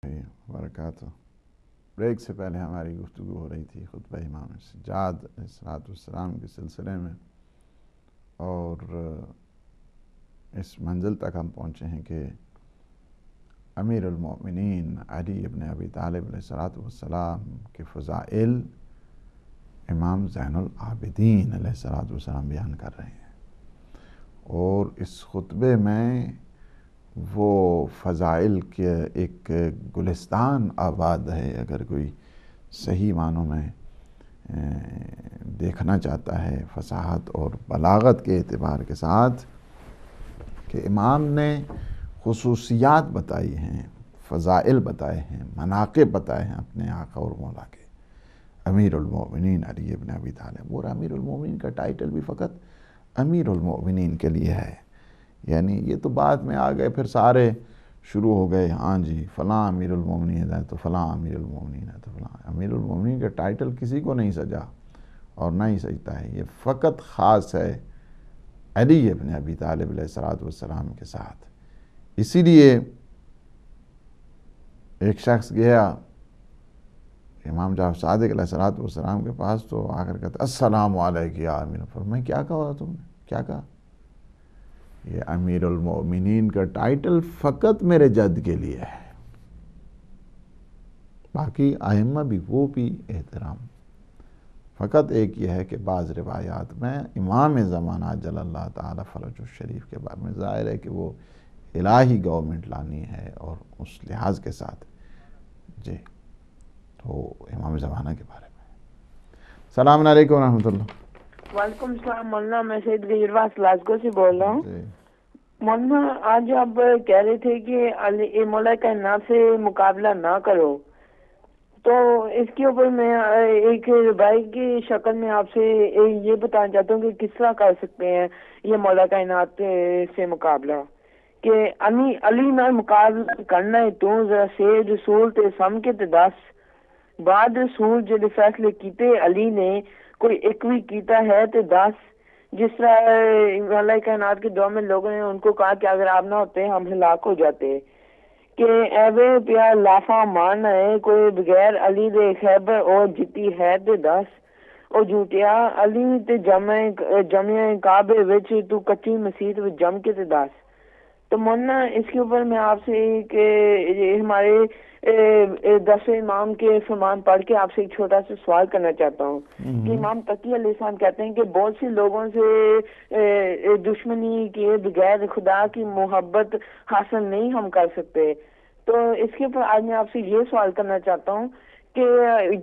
وبرکاتہ۔ بریک سے پہلے ہماری گفتگو ہو رہی تھی خطبہ امام سجاد علیہ السلام کے سلسلے میں، اور اس منزل تک ہم پہنچے ہیں کہ امیر المؤمنین علی ابن ابی طالب علیہ السلام کے فضائل امام زین العابدین علیہ السلام بیان کر رہے ہیں، اور اس خطبے میں وہ فضائل کے ایک گلستان آباد ہے، اگر کوئی صحیح معنوں میں دیکھنا چاہتا ہے فصاحت اور بلاغت کے اعتبار کے ساتھ، کہ امام نے خصوصیات بتائی ہیں، فضائل بتائے ہیں، مناقب بتائے ہیں اپنے آقا اور مولا کے، امیر المؤمنین علی ابن ابی طالب۔ اور امیر المؤمنین کا ٹائٹل بھی فقط امیر المؤمنین کے لیے ہے، یعنی یہ تو بعد میں آ گئے، پھر سارے شروع ہو گئے، ہاں جی فلاں امیر المؤمنین ہے تو فلاں امیر المؤمنین ہے تو فلاں۔ امیر المؤمنین کا ٹائٹل کسی کو نہیں سجا اور نہ ہی سجتا ہے، یہ فقط خاص ہے علی ابن ابی طالب علیہ السلام کے ساتھ۔ اسی لیے ایک شخص گیا امام جعفر صادق علیہ السلام کے پاس، تو آ کر کہتا السلام علیک یا امیر۔ فرمایا کیا کہا تم نے، کیا کہا؟ یہ امیر المؤمنین کا ٹائٹل فقط میرے جد کے لیے ہے، باقی ائمہ بھی وہ بھی احترام۔ فقط ایک یہ ہے کہ بعض روایات میں امام زمانہ جل اللہ تعالی فرج الشریف کے بارے میں ظاہر ہے کہ وہ الہی گورنمنٹ لانی ہے، اور اس لحاظ کے ساتھ جی تو امام زمانہ کے بارے میں۔ السلام علیکم ورحمۃ اللہ۔ وعلیکم السلام مولانا، میں سید گجرواس لاسگو سے بول رہا ہوں۔ جی مولانا آج آپ کہہ رہے تھے کہ مولا کائنات سے مقابلہ نہ کرو، تو اس کے اوپر میں ایک بھائی کی شکل میں آپ سے یہ بتانا چاہتا ہوں کہ کس طرح کر سکتے ہیں یہ مولا کائنات سے مقابلہ، کہ علی نال مقابلہ کرنا ہے تو ذرا سے رسول تے سم کے تے دس، بعد رسول جڑے فیصلے کیتے علی نے کوئی ایک بھی کیتا ہے تے دس۔ جس طرح مولا کائنات کے دور میں لوگوں نے ان کو کہا کہ اگر آپ نہ ہوتے ہم ہلاک ہو جاتے، کہ ایوے پیا لافا مارنا ہے کوئی بغیر علی دے خیبر اور جتی ہے تے دس، او جھوٹیا علی تے جمع کعبے وچ تو کچی مسیت وچ جم کے تے دس۔ تو مولانا اس کے اوپر میں آپ سے کہ ہمارے 10 امام کے فرمان پڑھ کے آپ سے ایک چھوٹا سا سوال کرنا چاہتا ہوں کہ امام تقی علیہ السلام کہتے ہیں کہ بہت سے لوگوں سے دشمنی کیے بغیر خدا کی محبت حاصل نہیں ہم کر سکتے۔ تو اس کے اوپر آج میں آپ سے یہ سوال کرنا چاہتا ہوں کہ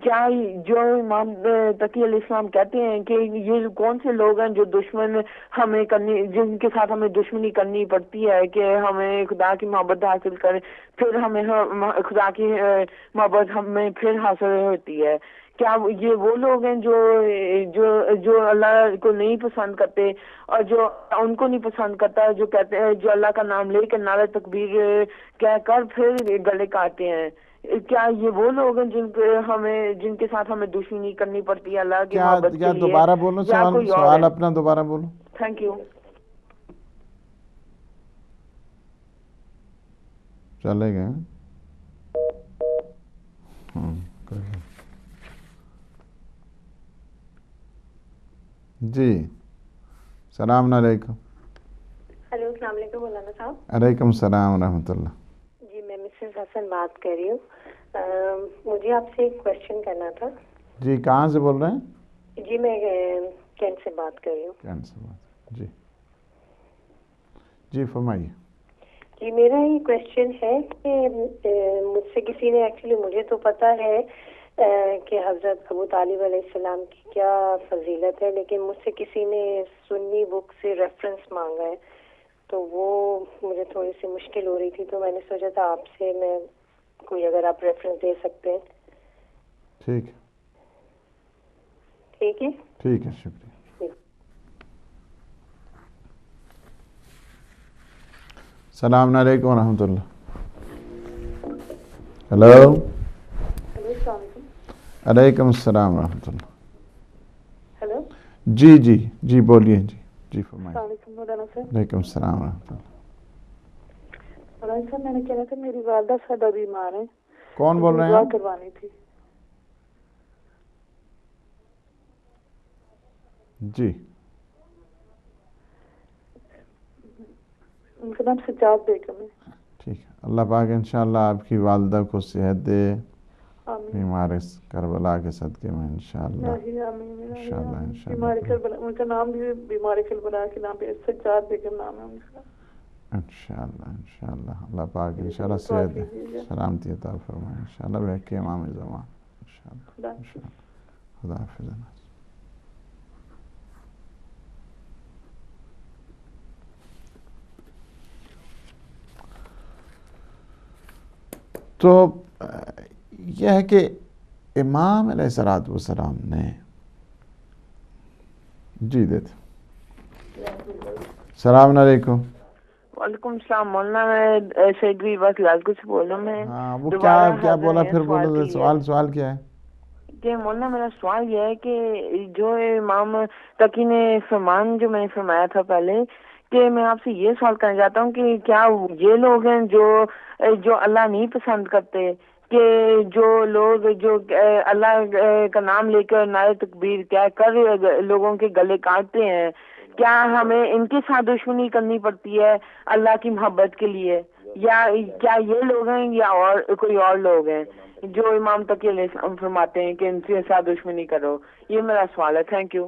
کیا جو امام تقی علیہ السلام کہتے ہیں کہ یہ کون سے لوگ ہیں جو دشمن ہمیں کرنی، جن کے ساتھ ہمیں دشمنی کرنی پڑتی ہے کہ ہمیں خدا کی محبت حاصل کریں، پھر ہمیں خدا کی محبت ہمیں پھر حاصل ہوتی ہے؟ کیا یہ وہ لوگ ہیں جو اللہ کو نہیں پسند کرتے اور جو ان کو نہیں پسند کرتا، جو کہتے ہیں جو اللہ کا نام لے کے نعرہ تکبیر کہہ کر پھر گلے کاٹتے ہیں؟ کیا یہ وہ لوگ ہیں جن کے ساتھ ہمیں دشمنی کرنی پڑتی ہے اللہ کی محبت کے کیا لیے، دوبارہ بولو یا کوئی اور سوال ہے؟ اپنا دوبارہ بولو۔ Thank you. چلے گئے جی السلام علیکم۔ ہیلو السلام علیکم مولانا صاحب۔ علیکم السلام ورحمۃ اللہ۔ جی میں مسز حسن بات کر رہی ہوں، مجھے آپ سے ایک کوشچن کرنا تھا۔ جی کہاں سے بول رہے ہیں؟ جی میں کینٹ سے بات کر رہی ہوں۔ کینٹ سے بات، جی جی فرمائیے۔ جی میرا یہ کوشچن ہے کہ مجھ سے کسی نے ایکچولی مجھے تو پتہ ہے کہ حضرت ابو طالب علیہ السلام کی کیا فضیلت ہے، لیکن مجھ سے کسی نے سنی بک سے ریفرنس مانگا ہے، تو وہ مجھے تھوڑی سی مشکل ہو رہی تھی، تو میں نے سوچا تھا آپ سے میں کوئی اگر آپ ریفرنس دے سکتے ہیں۔ ٹھیک ہے ٹھیک ہے ٹھیک ہے، شکریہ۔ السلام علیکم ورحمۃ اللہ۔ ہلو۔ ہیلو السلام علیکم۔ علیکم السلام ورحمۃ اللہ۔ ہیلو جی جی جی بولیے، جی جی فرمائیے۔ السلام علیکم مولانا صاحب۔ وعلیکم السلام ورحمۃ اللہ۔ مولانا صاحب میں نے کہا تھا میری والدہ سادہ بیمار ہیں، کون بول رہے ہیں دعا آپ؟ کروانی تھی. جی ان کا نام سجاد بیگم ہے. ٹھیک ہے، اللہ پاک انشاءاللہ آپ کی والدہ کو صحت دے آمین. بیمار کربلا کے صدقے میں انشاءاللہ. الہی آمین. الہی انشاءاللہ آمین. انشاءاللہ بیماری کربلا، ان کا نام بھی بیماری کربلا کے نام پہ سجاد بیگم نام ہے ان کا. انشاءاللہ انشاءاللہ اللہ پاک انشاءاللہ دعا صحت کیجیے. سلامتی عطا فرمائے انشاءاللہ بحق امام زمان انشاءاللہ. خدا حافظ. خدا حافظ. تو یہ ہے کہ امام علیہ الصلوۃ والسلام نے جی دیتے. السلام علیکم. وعلیکم السلام مولانا. میں سیدری بس لالکو سے بول رہا ہوں. میں ہاں وہ دوبارہ کیا حاضر بولا ہیں پھر سوال بولو. کے لیے. سوال کیا ہے؟ کہ مولانا میرا سوال یہ ہے کہ جو امام تقی نے فرمان جو میں نے فرمایا تھا پہلے، کہ میں آپ سے یہ سوال کرنا چاہتا ہوں کہ کیا یہ لوگ ہیں جو اللہ نہیں پسند کرتے، کہ جو لوگ جو اللہ کا نام لے کر نعرہ تکبیر کہہ کر لوگوں کے گلے کاٹتے ہیں، کیا ہمیں ان کے ساتھ دشمنی کرنی پڑتی ہے اللہ کی محبت کے لیے، یا کیا یہ لوگ ہیں یا اور کوئی اور لوگ ہیں جو امام تقی علیہ السلام فرماتے ہیں کہ ان کے ساتھ دشمنی کرو؟ یہ میرا سوال ہے. Thank you.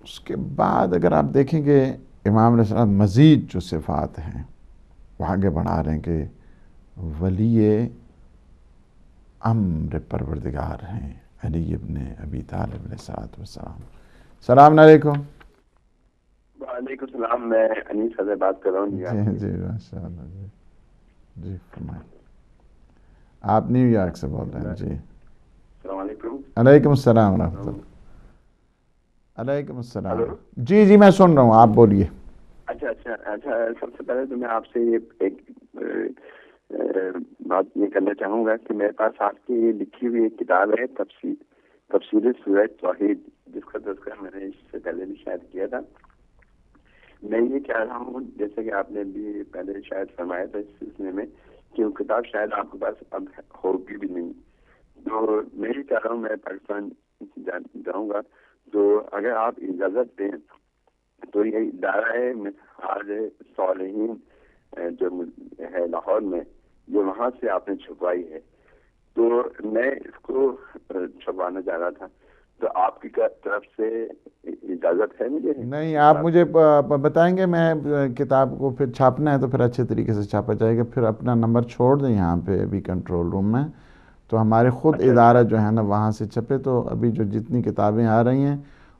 اس کے بعد اگر آپ دیکھیں کہ امام علیہ السلام مزید جو صفات ہیں وہ آگے بڑھا رہے ہیں کہ ولی امر پروردگار ہیں علی ابن ابی طالب علیہ السلام. السلام علیکم. وعلیکم السلام. میں انیس حضرت بات کر رہا ہوں. جی ماشاء اللہ. جی فرمائیں. آپ نیو یارک سے بول رہے ہیں. جی السلام علیکم. علیکم السلام ورحمۃ اللہ. علیکم السلام. جی میں سن رہا ہوں، آپ بولیے. اچھا سب سے پہلے تو میں آپ سے ایک بات یہ کرنا چاہوں گا کہ میرے پاس آپ کی یہ لکھی ہوئی ایک کتاب ہے تفسیر سورہ توحید، جس کا تذکرہ میں نے اس سے پہلے بھی شاید کیا تھا. میں یہ چاہ رہا ہوں، جیسے کہ آپ نے بھی پہلے شاید فرمایا تھا اس سلسلے میں، کہ وہ کتاب شاید آپ کے پاس اب ہوگی بھی نہیں. تو میں یہ چاہ رہا ہوں، میں پاکستان جاؤں گا، تو اگر آپ اجازت دیں تو یہ ادارہ ہے منہاج صالحین جو ہے لاہور میں، جو وہاں سے آپ نے چھپوائی ہے، تو میں اس کو چھپوانا چاہ رہا تھا. تو آپ کی طرف سے اجازت ہے مجھے؟ نہیں، آپ مجھے بتائیں گے. میں کتاب کو پھر چھاپنا ہے تو پھر اچھے طریقے سے چھاپا جائے گا. پھر اپنا نمبر چھوڑ دیں یہاں پہ ابھی کنٹرول روم میں، تو ہمارے خود ادارہ جو ہے نا وہاں سے چھپے. تو ابھی جو جتنی کتابیں آ رہی ہیں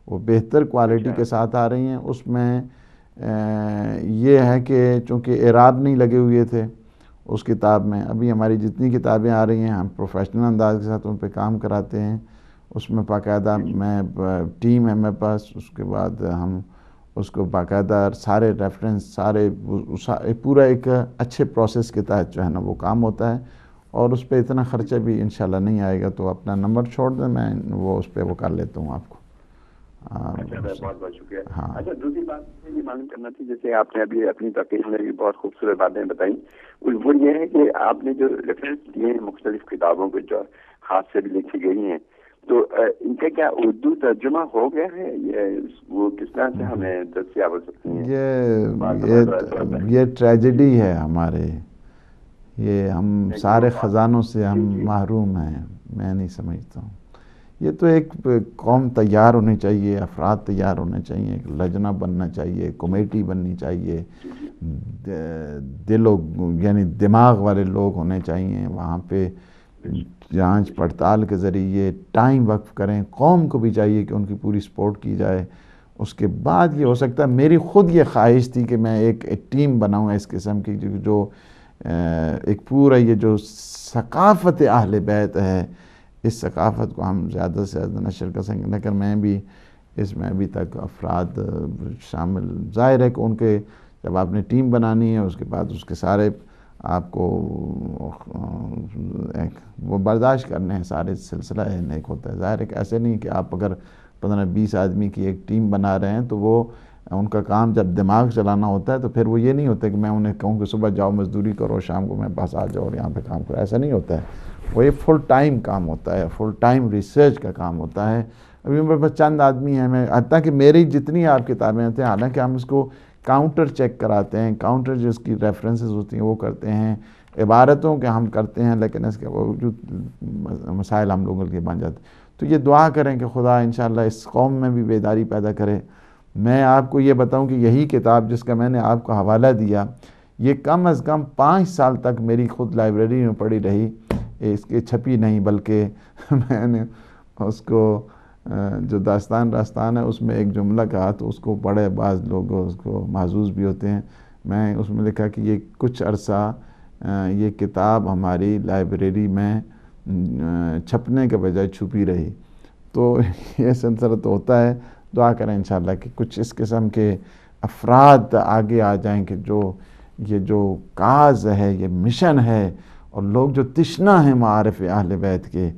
وہ بہتر کوالٹی کے ساتھ آ رہی ہیں. اس میں یہ ہے کہ چونکہ اعراب نہیں لگے ہوئے تھے اس کتاب میں، ابھی ہماری جتنی کتابیں آ رہی ہیں ہم پروفیشنل انداز کے ساتھ ان پہ کام کراتے ہیں. اس میں باقاعدہ میں ٹیم ہے میرے پاس. اس کے بعد ہم اس کو باقاعدہ سارے ریفرنس سارے پورا ایک اچھے پروسیس کے تحت جو ہے نا وہ کام ہوتا ہے، اور اس پہ اتنا خرچہ بھی انشاءاللہ نہیں آئے گا. تو اپنا نمبر چھوڑ دیں، میں وہ اس پہ وہ کر لیتا ہوں آپ کو. بہت بہت شکریہ. ہاں. اچھا دوسری بات یہ معلوم کرنا تھی، جیسے آپ نے ابھی اپنی تقریر میں بھی بہت خوبصورت باتیں بتائیں، وہ یہ ہے کہ آپ نے جو ریفرنس دیے ہیں مختلف کتابوں کے جو ہاتھ سے بھی لکھی گئی ہیں، تو ان کا کیا اردو ترجمہ ہو گیا ہے؟ وہ کس طرح سے ہمیں دستیاب ہو سکتی ہیں؟ یہ ٹریجڈی ہے ہمارے. یہ ہم سارے خزانوں سے ہم محروم ہیں. میں نہیں سمجھتا ہوں. یہ تو ایک قوم تیار ہونی چاہیے، افراد تیار ہونے چاہیے، ایک لجنہ بننا چاہیے، کمیٹی بننی چاہیے، یعنی دماغ والے لوگ ہونے چاہیے وہاں پہ. جانچ پڑتال کے ذریعے ٹائم وقف کریں. قوم کو بھی چاہیے کہ ان کی پوری سپورٹ کی جائے. اس کے بعد یہ ہو سکتا ہے. میری خود یہ خواہش تھی کہ میں ایک ٹیم بناؤں اس قسم کی، جو ایک پورا یہ جو ثقافت اہل بیت ہے، اس ثقافت کو ہم زیادہ سے زیادہ نشر کر سکیں. لیکن میں بھی اس میں ابھی تک افراد شامل، ظاہر ہے کہ ان کے جب آپ نے ٹیم بنانی ہے اس کے بعد اس کے سارے آپ کو وہ برداشت کرنے ہیں، سارے سلسلہ ایک ہوتا ہے. ظاہر ہے کہ ایسے نہیں کہ آپ اگر 15-20 آدمی کی ایک ٹیم بنا رہے ہیں تو وہ ان کا کام جب دماغ چلانا ہوتا ہے تو پھر وہ یہ نہیں ہوتا کہ میں انہیں کہوں کہ صبح جاؤ مزدوری کرو شام کو میں پاس آ جاؤ اور یہاں پہ کام کرو، ایسا نہیں ہوتا ہے. وہ یہ فل ٹائم کام ہوتا ہے، فل ٹائم ریسرچ کا کام ہوتا ہے. ابھی میرے پاس چند آدمی ہیں، میں حتیٰ کہ میری جتنی آپ کتابیں ہوتے ہیں، حالانکہ ہم اس کو کاؤنٹر چیک کراتے ہیں، کاؤنٹر جو اس کی ریفرنسز ہوتی ہیں وہ کرتے ہیں، عبارتوں کے ہم کرتے ہیں، لیکن اس کے باوجود مسائل ہم لوگوں کے بن جاتے ہیں. تو یہ دعا کریں کہ خدا انشاءاللہ اس قوم میں بھی بیداری پیدا کرے. میں آپ کو یہ بتاؤں کہ یہی کتاب جس کا میں نے آپ کو حوالہ دیا، یہ کم از کم 5 سال تک میری خود لائبریری میں پڑی رہی، اس کے چھپی نہیں، بلکہ میں نے اس کو جو داستان ہے اس میں ایک جملہ کہا تو اس کو پڑھے، بعض لوگ اس کو محظوظ بھی ہوتے ہیں. میں اس میں لکھا کہ یہ کچھ عرصہ یہ کتاب ہماری لائبریری میں چھپنے کے بجائے چھپی رہی. تو یہ سلسلہ تو ہوتا ہے. دعا کریں انشاءاللہ کہ کچھ اس قسم کے افراد آگے آ جائیں کہ یہ جو کاز ہے، یہ مشن ہے، اور لوگ جو تشنا ہیں معارف اہل بیت کے،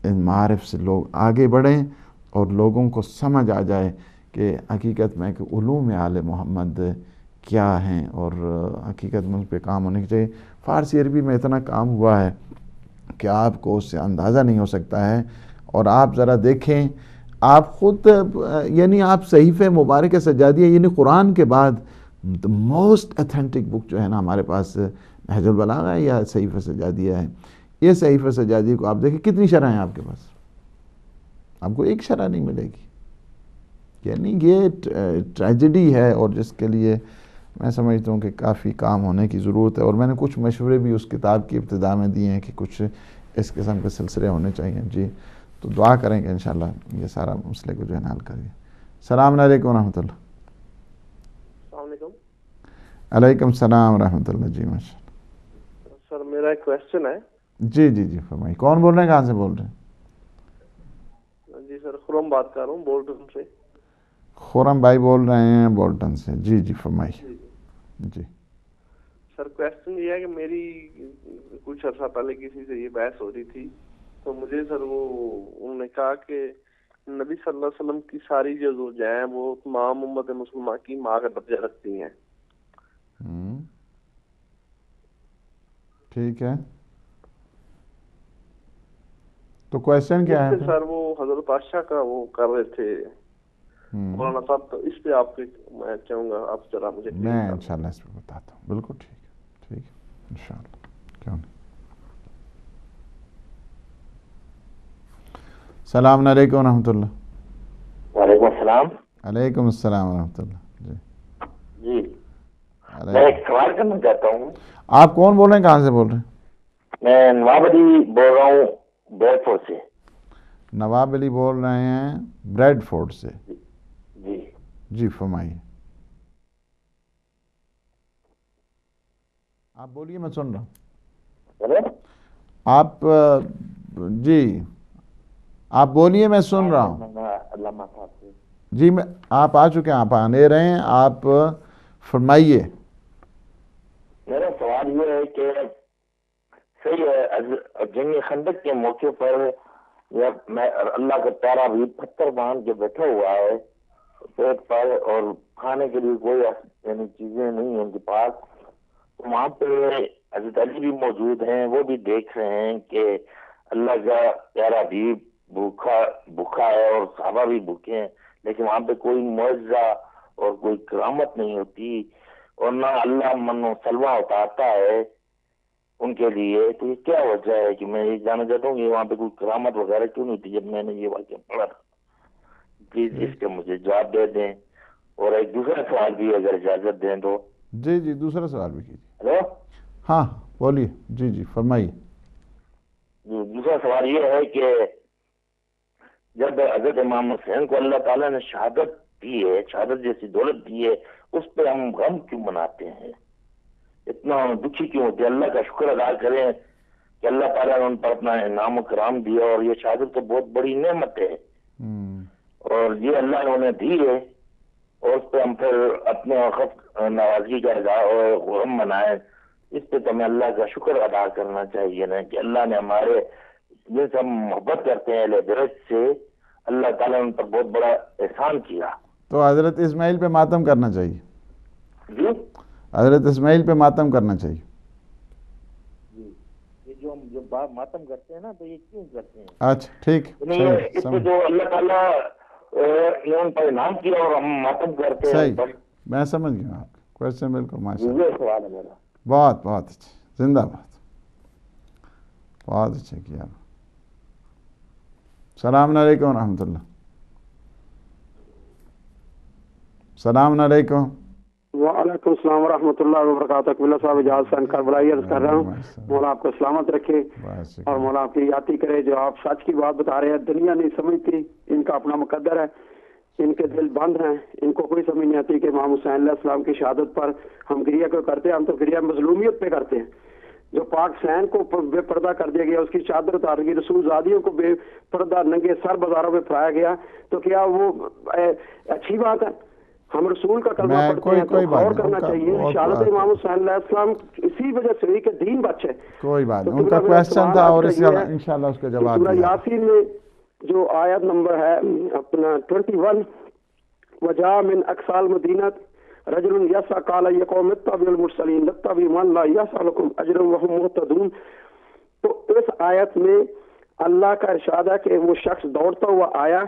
ان معارف سے لوگ آگے بڑھیں اور لوگوں کو سمجھ آ جائے کہ حقیقت میں کہ علوم آل محمد کیا ہیں، اور حقیقت میں اس پہ کام ہونے چاہیے. فارسی عربی میں اتنا کام ہوا ہے کہ آپ کو اس سے اندازہ نہیں ہو سکتا ہے. اور آپ ذرا دیکھیں، آپ خود یعنی آپ صحیفہ مبارک سجادیہ، یعنی قرآن کے بعد موسٹ اتھینٹک بک جو ہے نا ہمارے پاس نہج البلاغہ ہے یا صحیفہ سجادیہ ہے. یہ صحیفہ سجادیہ کو آپ دیکھیں کتنی شرح ہیں آپ کے پاس، آپ کو ایک شرح نہیں ملے گی. یعنی یہ ٹریجڈی ہے، اور جس کے لیے میں سمجھتا ہوں کہ کافی کام ہونے کی ضرورت ہے. اور میں نے کچھ مشورے بھی اس کتاب کی ابتدا میں دیے ہیں کہ کچھ اس قسم کے سلسلے ہونے چاہیے. جی تو دعا کریں کہ انشاءاللہ یہ سارا مسئلے کو جو ہے حل کریے. السلام علیکم ورحمۃ اللہ. السلام علیکم. علیکم السلام ورحمۃ اللہ. جی ماشاء اللہ. سر میرا ایک کویسچن ہے. جی فرمائیے. کون بول رہے ہیں، کہاں سے بول رہے ہیں؟ جی سر خرم بات کر رہا ہوں بولٹن سے. خرم بھائی بول رہے ہیں بولٹن سے. جی فرمائیے. جی سر کویسچن یہ ہے کہ میری کچھ عرصہ پہلے کسی سے یہ بحث ہو رہی تھی، تو مجھے سر انہوں نے کہا کہ نبی صلی اللہ علیہ وسلم کی ساری جو زوجیں ہیں وہ تمام امت مسلمہ کی ماں کا درجہ رکھتی ہیں. ٹھیک ہے، تو کویسچن کیا ہے سر؟ وہ حضرت عائشہ کا وہ کر رہے تھے مولانا صاحب، تو اس پہ آپ میں چاہوں گا آپ ذرا مجھے. میں انشاءاللہ اس پہ بتاتا ہوں. بالکل ٹھیک ہے انشاءاللہ، کیوں نہیں. السلام علیکم ورحمۃ اللہ. وعلیکم السلام. علیکم السلام ورحمۃ اللہ. جی میں ایک سوال کرنا چاہتا ہوں. آپ کون بول رہے ہیں، کہاں سے بول رہے ہیں؟ میں نواب علی بول رہا ہوں بریڈ فورڈ سے. نواب علی بول رہے ہیں بریڈ فورڈ سے. جی فرمائیے. آپ بولیے، میں سن رہا ہوں. آپ جی آپ بولیے، میں سن رہا ہوں. جی میں آپ آ چکے ہیں، آپ آنے رہے ہیں، آپ فرمائیے. میرا سوال یہ ہے کہ صحیح ہے جنگ خندق کے موقع پر جب میں اللہ کا پیارا بھی پتھر باندھ کے بیٹھا ہوا ہے پیٹ پر، اور کھانے کے لیے کوئی یعنی چیزیں نہیں ہیں ان کے پاس، تو وہاں پہ حضرت علی بھی موجود ہیں، وہ بھی دیکھ رہے ہیں کہ اللہ کا پیارا بھی بھوکا ہے اور صحابہ بھی بھوکے ہیں، لیکن وہاں پہ کوئی معجزہ اور کوئی کرامت نہیں ہوتی، اور نہ اللہ من و سلوہ اتارتا ہے ان کے لیے. تو یہ کیا وجہ ہے کہ میں یہ جاننا چاہتا ہوں کہ وہاں پہ کوئی کرامت وغیرہ کیوں نہیں تھی جب میں نے یہ واقعہ پڑھا تھا. پلیز اس کے مجھے جواب دے دیں. اور ایک دوسرا سوال بھی اگر اجازت دیں تو. جی دوسرا سوال بھی کیجیے. ہلو ہاں بولیے. جی فرمائیے. دوسرا سوال یہ ہے کہ جب حضرت امام حسین کو اللہ تعالیٰ نے شہادت دی ہے، شہادت جیسی دولت دی ہے، اس پہ ہم غم کیوں مناتے ہیں، اتنا دکھی کیوں ہوتے ہیں؟ اللہ کا شکر ادا کریں کہ اللہ تعالیٰ نے ان پر اپنا انعام و کرام دیا، اور یہ شہادت تو بہت بڑی نعمت ہے، اور یہ اللہ نے انہیں دی ہے، اور اس پہ ہم پھر اپنے وقت نوازی کا غم منائیں. اس پہ تو ہمیں اللہ کا شکر ادا کرنا چاہیے نا کہ اللہ نے ہمارے جن سے ہم محبت کرتے ہیں اہل بیت سے، اللہ تعالیٰ نے ان پر بہت بڑا احسان کیا. تو حضرت اسماعیل پہ ماتم کرنا چاہیے، جی حضرت اسماعیل پہ ماتم کرنا چاہیے. جی یہ جو ہم ماتم کرتے ہیں نا تو یہ کیوں کرتے ہیں؟ اچھا ٹھیک، اس پہ جو اللہ تعالیٰ نے ان پر انعام کیا اور ہم ماتم کرتے ہیں. صحیح، میں سمجھ گیا آپ کا کوشچن بالکل. ماشاء اللہ، یہ سوال ہے میرا. بہت بہت اچھا، زندہ باد، بہت اچھا کیا. السلام علیکم ورحمۃ اللہ. السلام علیکم. وعلیکم السلام ورحمۃ اللہ وبرکاتہ. قبلہ صاحب اجاز سے کربلائی عرض کر رہا ہوں. مولا آپ کو سلامت رکھے اور مولا آپ کی یاتی کرے. جو آپ سچ کی بات بتا رہے ہیں دنیا نہیں سمجھتی، ان کا اپنا مقدر ہے، ان کے دل بند ہیں، ان کو کوئی سمجھ نہیں آتی کہ امام حسین علیہ السلام کی شہادت پر ہم گریہ کیوں کرتے ہیں. ہم تو گریہ مظلومیت پہ کرتے ہیں. جو پاک حسین کو بے پردہ کر دیا گیا، اس کی چادر اتار گئی، رسول زادیوں کو بے پردہ ننگے سر بازاروں میں پھرایا گیا، تو کیا وہ اچھی بات ہے؟ ہم رسول کا کلمہ پڑھتے ہیں تو غور کرنا چاہیے. شہادت امام حسین علیہ السلام اسی وجہ سے ہوئی کہ دین بچے. کوئی بات نہیں، ان کا کویسچن تھا اور انشاءاللہ اس کا جواب سورہ یاسین میں جو آیت نمبر ہے اپنا 21، وجاء من اقصى المدینہ رجل یسعی قال یا قوم اتبعوا المرسلین اتبعوا من لا یسألکم اجرا وهم مهتدون. تو اس آیت میں اللہ کا ارشاد ہے کہ وہ شخص دوڑتا ہوا آیا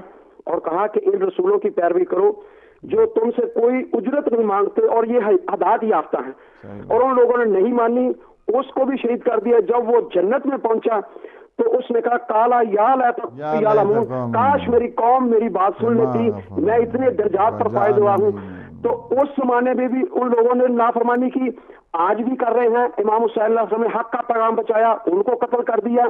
اور کہا کہ ان رسولوں کی پیروی کرو جو تم سے کوئی اجرت نہیں مانگتے اور یہ ہدایت یافتہ ہیں. اور ان لوگوں نے نہیں مانی، اس کو بھی شہید کر دیا. جب وہ جنت میں پہنچا تو اس نے کہا کالا یا لیتہم، کاش میری قوم میری بات سن لیتی، میں اتنے درجات پر فائز ہوا ہوں. تو اس زمانے میں بھی ان لوگوں نے نافرمانی کی، آج بھی کر رہے ہیں. امام حسین علیہ السلام نے حق کا پیغام بچایا، ان کو قتل کر دیا.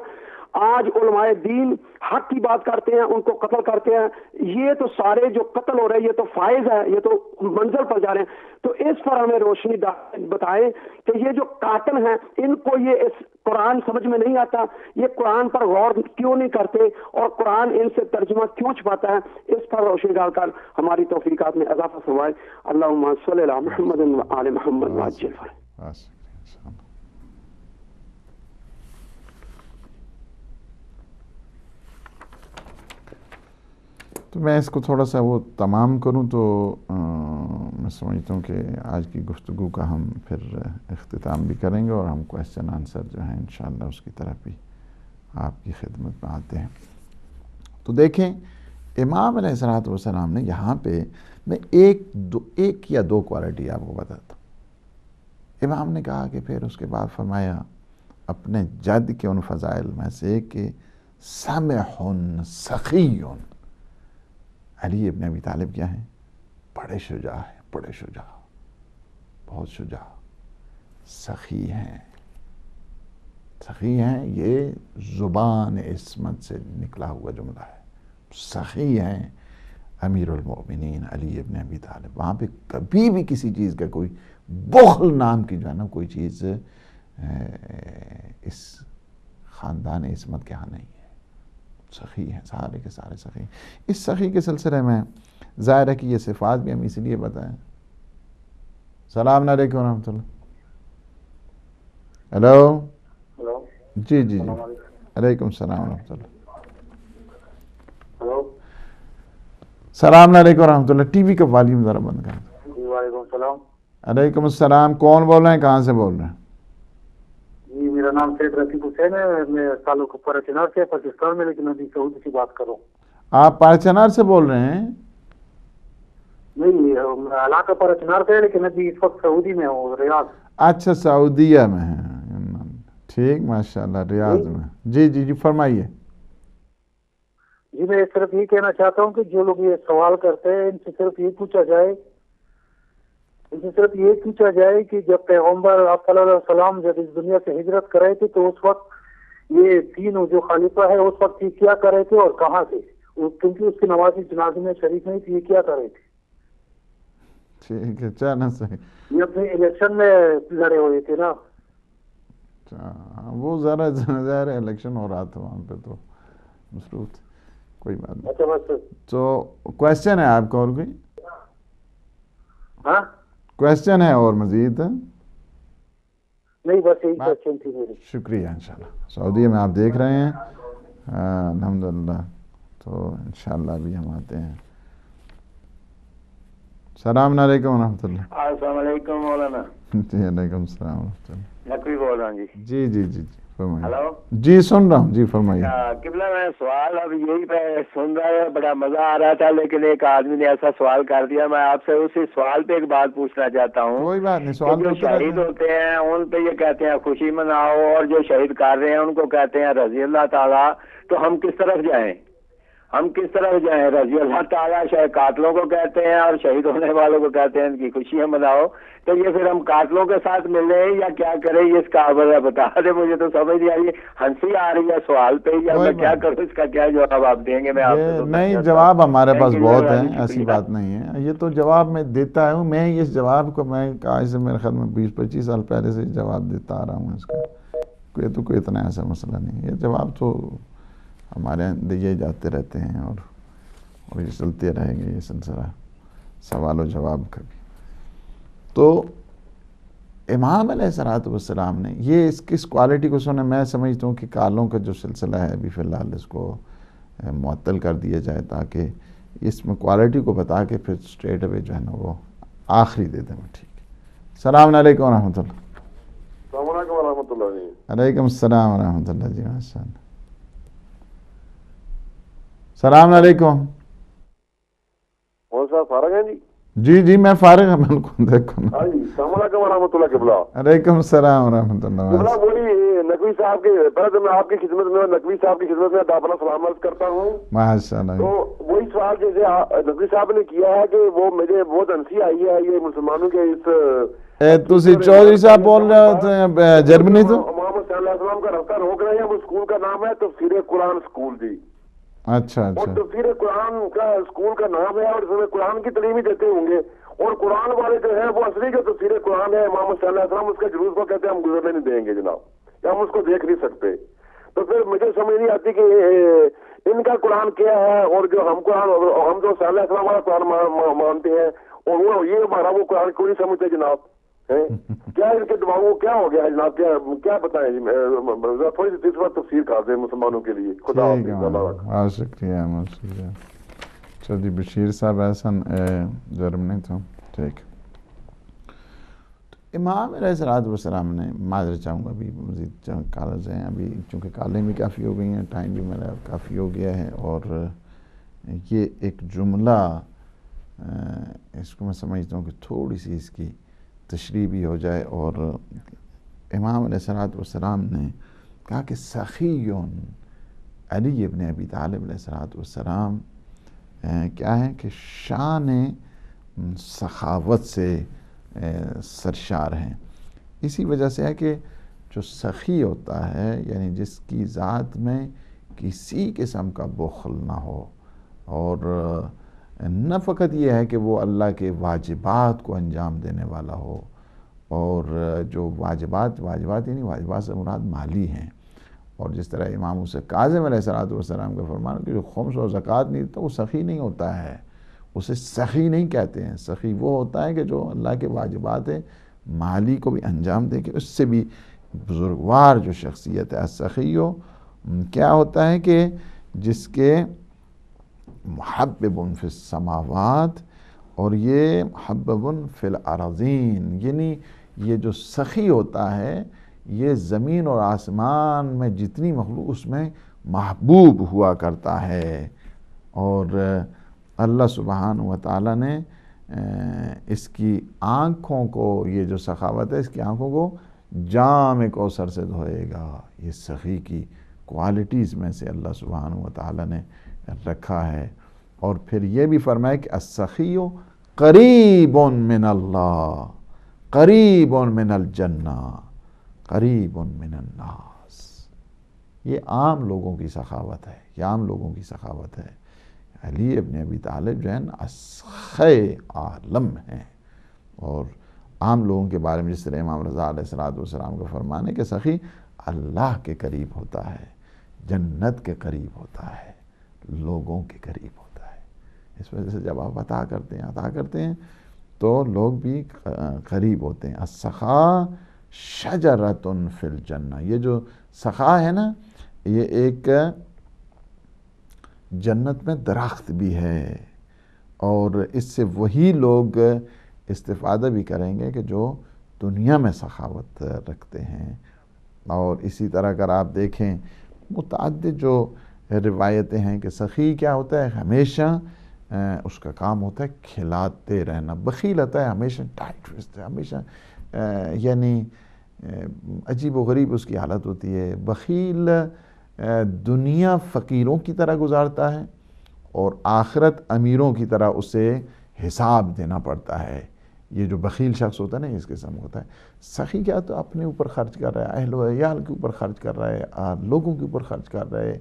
آج علماء دین حق کی بات کرتے ہیں، ان کو قتل کرتے ہیں. یہ تو سارے جو قتل ہو رہے ہیں یہ تو فائز ہے، یہ تو منزل پر جا رہے ہیں. تو اس پر ہمیں روشنی بتائیں کہ یہ جو قاتل ہیں ان کو یہ اس قرآن سمجھ میں نہیں آتا، یہ قرآن پر غور کیوں نہیں کرتے اور قرآن ان سے ترجمہ کیوں چھپاتا ہے. اس پر روشنی ڈال کر ہماری توفیقات میں اضافہ فرمائے. اللہم صلی علی محمد و آل محمد وعجل فرج. تو میں اس کو تھوڑا سا وہ تمام کروں تو میں سمجھتا ہوں کہ آج کی گفتگو کا ہم پھر اختتام بھی کریں گے اور ہم کویسچن آنسر جو ہیں انشاءاللہ اس کی طرف بھی آپ کی خدمت میں آتے ہیں. تو دیکھیں امام علیہ الصلوۃ والسلام نے یہاں پہ میں ایک یا دو کوالٹی آپ کو بتاتا ہوں. امام نے کہا کہ پھر اس کے بعد فرمایا اپنے جد کے ان فضائل میں سے کہ سمح سخی. علی ابن ابی طالب کیا ہیں؟ بڑے شجاع ہیں، بڑے شجاع، بہت شجاع، سخی ہیں. سخی ہیں یہ زبان عصمت سے نکلا ہوا جملہ ہے. سخی ہیں امیر المؤمنین علی ابن ابی طالب. وہاں پہ کبھی بھی کسی چیز کا کوئی بخل نام کی جو ہے نا کوئی چیز اس خاندان عصمت کے ہاں نہیں ہے. سخی ہیں، سارے کے سارے سخی. اس سخی کے سلسلے میں ظاہر ہے کہ یہ صفات بھی ہم اس لیے بتائیں. السلام علیکم ورحمۃ اللہ. ہلو جی جی جی علیکم السلام ورحمۃ اللہ. السلام علیکم ورحمۃ اللہ. ٹی وی کا والیوم ذرا بند کر. وعلیکم السلام. علیکم السلام. کون بول رہے ہیں، کہاں سے بول رہے ہیں؟ جی میرا نام سید رفیق حسین ہے، میں تعلق پرچنار سے پاکستان میں، لیکن ابھی سعودی سے بات کر رہا ہوں. آپ پرچنار سے بول رہے ہیں؟ نہیں علاقہ پرچنار سے ہے لیکن ابھی اس وقت سعودی میں ہوں، ریاض. اچھا سعودیہ میں ہیں. ٹھیک ماشاء اللہ. ریاض میں. جی جی جی فرمائیے. جی میں صرف یہ کہنا چاہتا ہوں کہ جو لوگ یہ سوال کرتے ہیں ان سے صرف یہ پوچھا جائے کہ جب پیغمبر آپ صلی اللہ علیہ وسلم جب اس دنیا سے ہجرت کر رہے تھے تو اس وقت یہ تینوں جو خلیفہ ہے اس وقت یہ کیا کر رہے تھے اور کہاں تھے، کیونکہ اس کی نمازی جنازے میں شریک نہیں تھی، یہ کیا کر رہے تھے. ٹھیک ہے چلنا صحیح. یہ اپنے الیکشن میں لڑے ہوئے تھے نا. وہ ذرا ظاہر الیکشن ہو رہا تھا وہاں پہ تو مصروف. کوئی بات نہیں. اچھا بس تو کویسچن ہے آپ کا اور کوئی؟ ہاں کویسچن ہے اور مزید؟ نہیں بس یہی کویسچن تھی میری. شکریہ. انشاءاللہ سعودیہ میں آپ دیکھ رہے ہیں الحمدللہ. تو انشاءاللہ ابھی ہم آتے ہیں السلام علیکم ورحمۃ اللہ. السلام علیکم مولانا. جی علیکم السلام ورحمۃ اللہ. نقوی بول رہا ہوں جی. جی جی جی جی فرمائیے. ہلو جی سن رہا ہوں, جی فرمائیے. قبلہ میں سوال اب یہی پہ سن رہا ہے, بڑا مزہ آ رہا تھا, لیکن ایک آدمی نے ایسا سوال کر دیا. میں آپ سے اسی سوال پہ ایک بات پوچھنا چاہتا ہوں. کوئی بات نہیں, سوال جو شہید ہوتے ہیں ان پہ یہ کہتے ہیں خوشی مناؤ, اور جو شہید کر رہے ہیں ان کو کہتے ہیں رضی اللہ تعالیٰ. تو ہم کس طرف جائیں, ہم کس طرف جائیں؟ رضی اللہ تعالیٰ شاید قاتلوں کو کہتے ہیں اور شہید ہونے والوں کو کہتے ہیں ان کی خوشیاں مناؤ. تو یہ پھر ہم قاتلوں کے ساتھ مل رہے ہیں یا کیا کریں؟ یہ اس کا بتا دیں, مجھے تو سمجھ نہیں آ رہی, ہنسی آ رہی ہے سوال پہ, یا میں کیا کروں, اس کا کیا جواب آپ دیں گے؟ میں آپ سے نہیں, جواب ہمارے پاس بہت ہیں, ایسی بات نہیں ہے. یہ تو جواب میں دیتا ہوں, میں اس جواب کو میں آج سے میرے خیال میں 20-25 سال پہلے سے جواب دیتا آ رہا ہوں اس کا. یہ تو کوئی اتنا ایسا مسئلہ نہیں ہے. یہ جواب تو ہمارے دیے جاتے رہتے ہیں اور یہ چلتے رہیں گے, یہ سلسلہ سوال و جواب کا بھی. تو امام علیہ الصلوۃ والسلام نے یہ کس کوالٹی کو سنا, میں سمجھتا ہوں کہ کالوں کا جو سلسلہ ہے ابھی فی الحال اس کو معطل کر دیا جائے, تاکہ اس میں کوالٹی کو بتا کے پھر اسٹریٹ اوے جو ہے نا وہ آخری دے دیں. ٹھیک ہے. السلام علیکم ورحمۃ اللہ. السلام علیکم ورحمۃ اللہ. جی علیکم السلام ورحمۃ اللہ. جی ماشاء اللہ. السلام علیکم. کون صاحب فارغ ہیں؟ جی جی میں فارغ ہوں بالکل. دیکھو نا. السلام علیکم ورحمۃ اللہ. قبلہ علیکم السلام ورحمۃ اللہ. قبلہ بولی نقوی صاحب کے, پہلے تو میں آپ کی خدمت میں, نقوی صاحب کی خدمت میں اپنا سلام عرض کرتا ہوں. ماشاء اللہ. تو وہی سوال جیسے نقوی صاحب نے کیا ہے کہ وہ مجھے بہت ہنسی آئی ہے یہ مسلمانوں کے اس تسی چودھری صاحب بول رہے ہوتے جرمنی تو محمد صلی اللہ علیہ وسلم کا رفتہ روک رہے ہیں. وہ اسکول کا نام ہے تفسیر قرآن اسکول. جی اچھا اور اچھا. تفسیر قرآن کا اسکول کا نام ہے, اور اس میں قرآن کی تعلیم ہی دیتے ہوں گے. اور قرآن والے جو ہیں وہ اصلی جو تفسیر قرآن ہے محمد صلی اللہ علیہ وسلم, اس کے جلوس کو کہتے ہیں ہم گزرنے نہیں دیں گے جناب, یا ہم اس کو دیکھ نہیں سکتے. تو پھر مجھے سمجھ نہیں آتی کہ ان کا قرآن کیا ہے, اور جو ہم قرآن, ہم جو صلی اللہ علیہ وسلم والا قرآن مانتے ہیں, اور وہ یہ ہمارا وہ قرآن کیوں نہیں سمجھتے جناب؟ کیا ان کے دماغوں کیا ہو گیا ہے جناب؟ کیا بتائیں جی, تھوڑی سی تیسرا تفسیر کر دیں مسلمانوں کے لیے. خدا حافظ. شکریہ. چودھری بشیر صاحب احسن جرمنی تو ٹھیک. امام علیہ الصلوۃ والسلام نے, معذرت چاہوں گا ابھی مزید کالز ہیں ابھی, چونکہ کالیں بھی کافی ہو گئی ہیں, ٹائم بھی میرا کافی ہو گیا ہے, اور یہ ایک جملہ اس کو میں سمجھتا ہوں کہ تھوڑی سی اس کی تشریح بھی ہو جائے. اور امام علیہ الصلوۃ والسلام نے کہا کہ سخیٌ, علی ابن ابی طالب علیہ الصلوۃ والسلام کیا ہے کہ شان سخاوت سے سرشار ہیں. اسی وجہ سے ہے کہ جو سخی ہوتا ہے, یعنی جس کی ذات میں کسی قسم کا بخل نہ ہو, اور نہ فقط یہ ہے کہ وہ اللہ کے واجبات کو انجام دینے والا ہو, اور جو واجبات یعنی واجبات سے مراد مالی ہیں, اور جس طرح امام موسیٰ کاظم علیہ السلام کا فرمان کہ جو خمس و زکوٰۃ نہیں دیتا وہ سخی نہیں ہوتا ہے, اسے سخی نہیں کہتے ہیں. سخی وہ ہوتا ہے کہ جو اللہ کے واجبات مالی کو بھی انجام دے, کہ اس سے بھی بزرگوار جو شخصیت ہے. سخی کیا ہوتا ہے کہ جس کے محبب فی السماوات, اور یہ محبب فی الارضین, یعنی یہ جو سخی ہوتا ہے یہ زمین اور آسمان میں جتنی مخلوق اس میں محبوب ہوا کرتا ہے. اور اللہ سبحانہ و تعالیٰ نے اس کی آنکھوں کو, یہ جو سخاوت ہے اس کی آنکھوں کو جام کوثر سے دھوئے گا. یہ سخی کی کوالٹیز میں سے اللہ سبحانہ و تعالیٰ نے رکھا ہے. اور پھر یہ بھی فرمایا کہ السخی قریب من اللہ, قریب من الجنہ, قریب من الناس. یہ عام لوگوں کی سخاوت ہے, یہ عام لوگوں کی سخاوت ہے. علی ابن ابی طالب جو ہے نا اسخی عالم ہیں, اور عام لوگوں کے بارے میں جس طرح امام رضا علیہ السلام کا فرمان ہے کہ سخی اللہ کے قریب ہوتا ہے, جنت کے قریب ہوتا ہے, لوگوں کے قریب ہوتا ہے. اس وجہ سے جب آپ عطا کرتے ہیں تو لوگ بھی قریب ہوتے ہیں. السخا شجرۃ فی الجنہ, یہ جو سخا ہے نا یہ ایک جنت میں درخت بھی ہے, اور اس سے وہی لوگ استفادہ بھی کریں گے کہ جو دنیا میں سخاوت رکھتے ہیں. اور اسی طرح اگر آپ دیکھیں متعدد جو روایتیں ہیں کہ سخی کیا ہوتا ہے، ہمیشہ اس کا کام ہوتا ہے کھلاتے رہنا. بخیل ہوتا ہے ہمیشہ ٹائٹ رہتا ہے، ہمیشہ یعنی عجیب و غریب اس کی حالت ہوتی ہے. بخیل دنیا فقیروں کی طرح گزارتا ہے اور آخرت امیروں کی طرح اسے حساب دینا پڑتا ہے. یہ جو بخیل شخص ہوتا ہے نا اس قسم ہوتا ہے. سخی کیا تو اپنے اوپر خرچ کر رہا ہے، اہل و عیال کے اوپر خرچ کر رہا ہے، لوگوں کے اوپر خرچ کر رہا ہے،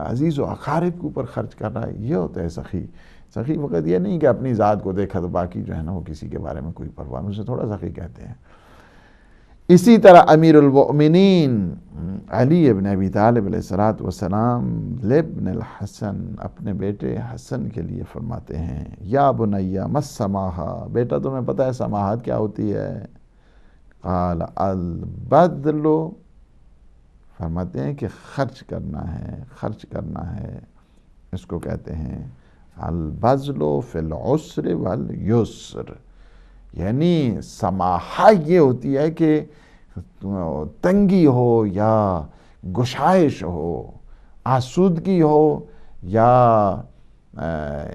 عزیز و اقارب کے اوپر خرچ کر رہا ہے. یہ ہوتا ہے سخی. سخی وقت یہ نہیں کہ اپنی ذات کو دیکھا تو باقی جو ہے نا وہ کسی کے بارے میں کوئی پرواہ نہیں، اسے تھوڑا سخی کہتے ہیں. اسی طرح امیر المؤمنین علی ابن ابی طالب علیہ السلام لابن الحسن اپنے بیٹے حسن کے لیے فرماتے ہیں یا بنی ما السماحہ، بیٹا تمہیں پتہ ہے سماحت کیا ہوتی ہے؟ قال البذل، فرماتے ہیں کہ خرچ کرنا ہے، خرچ کرنا ہے. اس کو کہتے ہیں البذل فی العسر والیسر. یعنی سماحہ یہ ہوتی ہے کہ تنگی ہو یا گشائش ہو، آسودگی ہو یا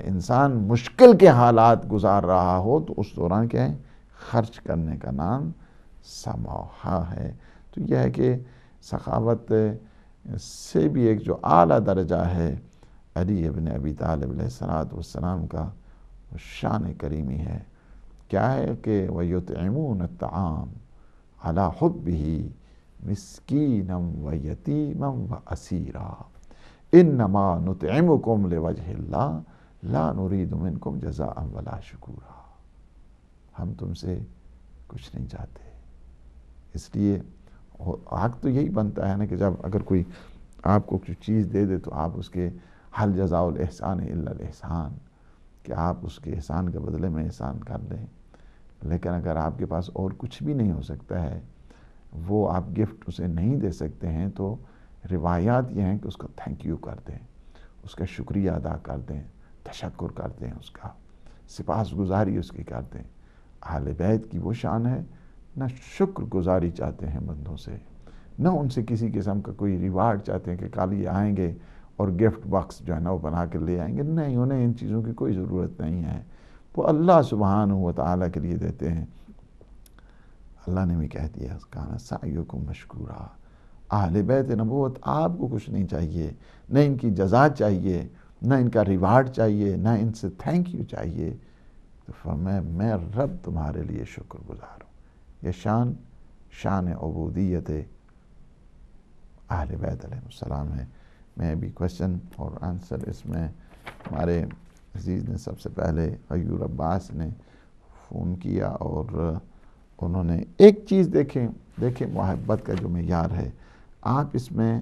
انسان مشکل کے حالات گزار رہا ہو تو اس دوران کیا ہے؟ خرچ کرنے کا نام سماحہ ہے. تو یہ ہے کہ سخاوت سے بھی ایک جو اعلیٰ درجہ ہے علی ابن ابی طالب علیہ السلام کا، شان کریمی ہے. کیا ہے کہ وَيُطْعِمُونَ الطَّعَامَ عَلَى حُبِّهِ مِسْكِينًا وَيَتِيمًا وَأَسِيرًا إِنَّمَا نُطْعِمُكُمْ لِوَجْهِ اللَّهِ لَا نُرِيدُ مِنْكُمْ جَزَاءً وَلَا شُكُورًا. ہم تم سے کچھ نہیں چاہتے. اس لیے حق تو یہی بنتا ہے نا کہ جب اگر کوئی آپ کو کچھ چیز دے دے تو آپ اس کے حل جزاء الاحسان الا الاحسان، کہ آپ اس کے احسان کے بدلے میں احسان کر دیں. لیکن اگر آپ کے پاس اور کچھ بھی نہیں ہو سکتا ہے، وہ آپ گفٹ اسے نہیں دے سکتے ہیں، تو روایات یہ ہیں کہ اس کا تھینک یو کر دیں، اس کا شکریہ ادا کر دیں، تشکر کر دیں، اس کا سپاس گزاری اس کی کر دیں. اہل بیت کی وہ شان ہے، نہ شکر گزاری چاہتے ہیں بندوں سے، نہ ان سے کسی قسم کا کوئی ریوارڈ چاہتے ہیں کہ کل یہ آئیں گے اور گفٹ باکس جو ہے نا وہ بنا کے لے آئیں گے. نہیں، انہیں ان چیزوں کی کوئی ضرورت نہیں ہے. وہ اللہ سبحانہ و تعالیٰ کے لیے دیتے ہیں. اللہ نے بھی کہہ دیا کان سعیکم مشکورا. اہل بیت نبوت آپ کو کچھ نہیں چاہیے، نہ ان کی جزا چاہیے، نہ ان کا ریوارڈ چاہیے، نہ ان سے تھینک یو چاہیے. تو فرمایا میں رب تمہارے لیے شکر گزار ہوں. یہ شان عبودیت اہل بیت علیہ السلام ہے. میں بھی کویسچن اور آنسر اس میں ہمارے عزیز نے سب سے پہلے غیور عباس نے فون کیا، اور انہوں نے ایک چیز دیکھیں محبت کا جو معیار ہے. آپ اس میں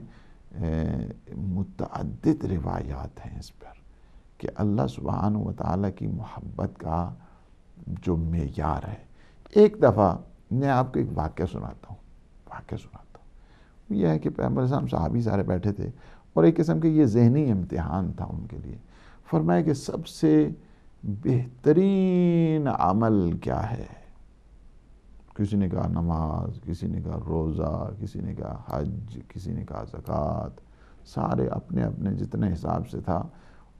متعدد روایات ہیں اس پر کہ اللہ سبحانہ و تعالیٰ کی محبت کا جو معیار ہے. ایک دفعہ میں آپ کو ایک واقعہ سناتا ہوں. یہ ہے کہ پیغمبر صاحب صحابی سارے بیٹھے تھے اور ایک قسم کے یہ ذہنی امتحان تھا ان کے لیے. فرمایا کہ سب سے بہترین عمل کیا ہے؟ کسی نے کہا نماز، کسی نے کہا روزہ، کسی نے کہا حج، کسی نے کہا زکوٰۃ. سارے اپنے اپنے جتنے حساب سے تھا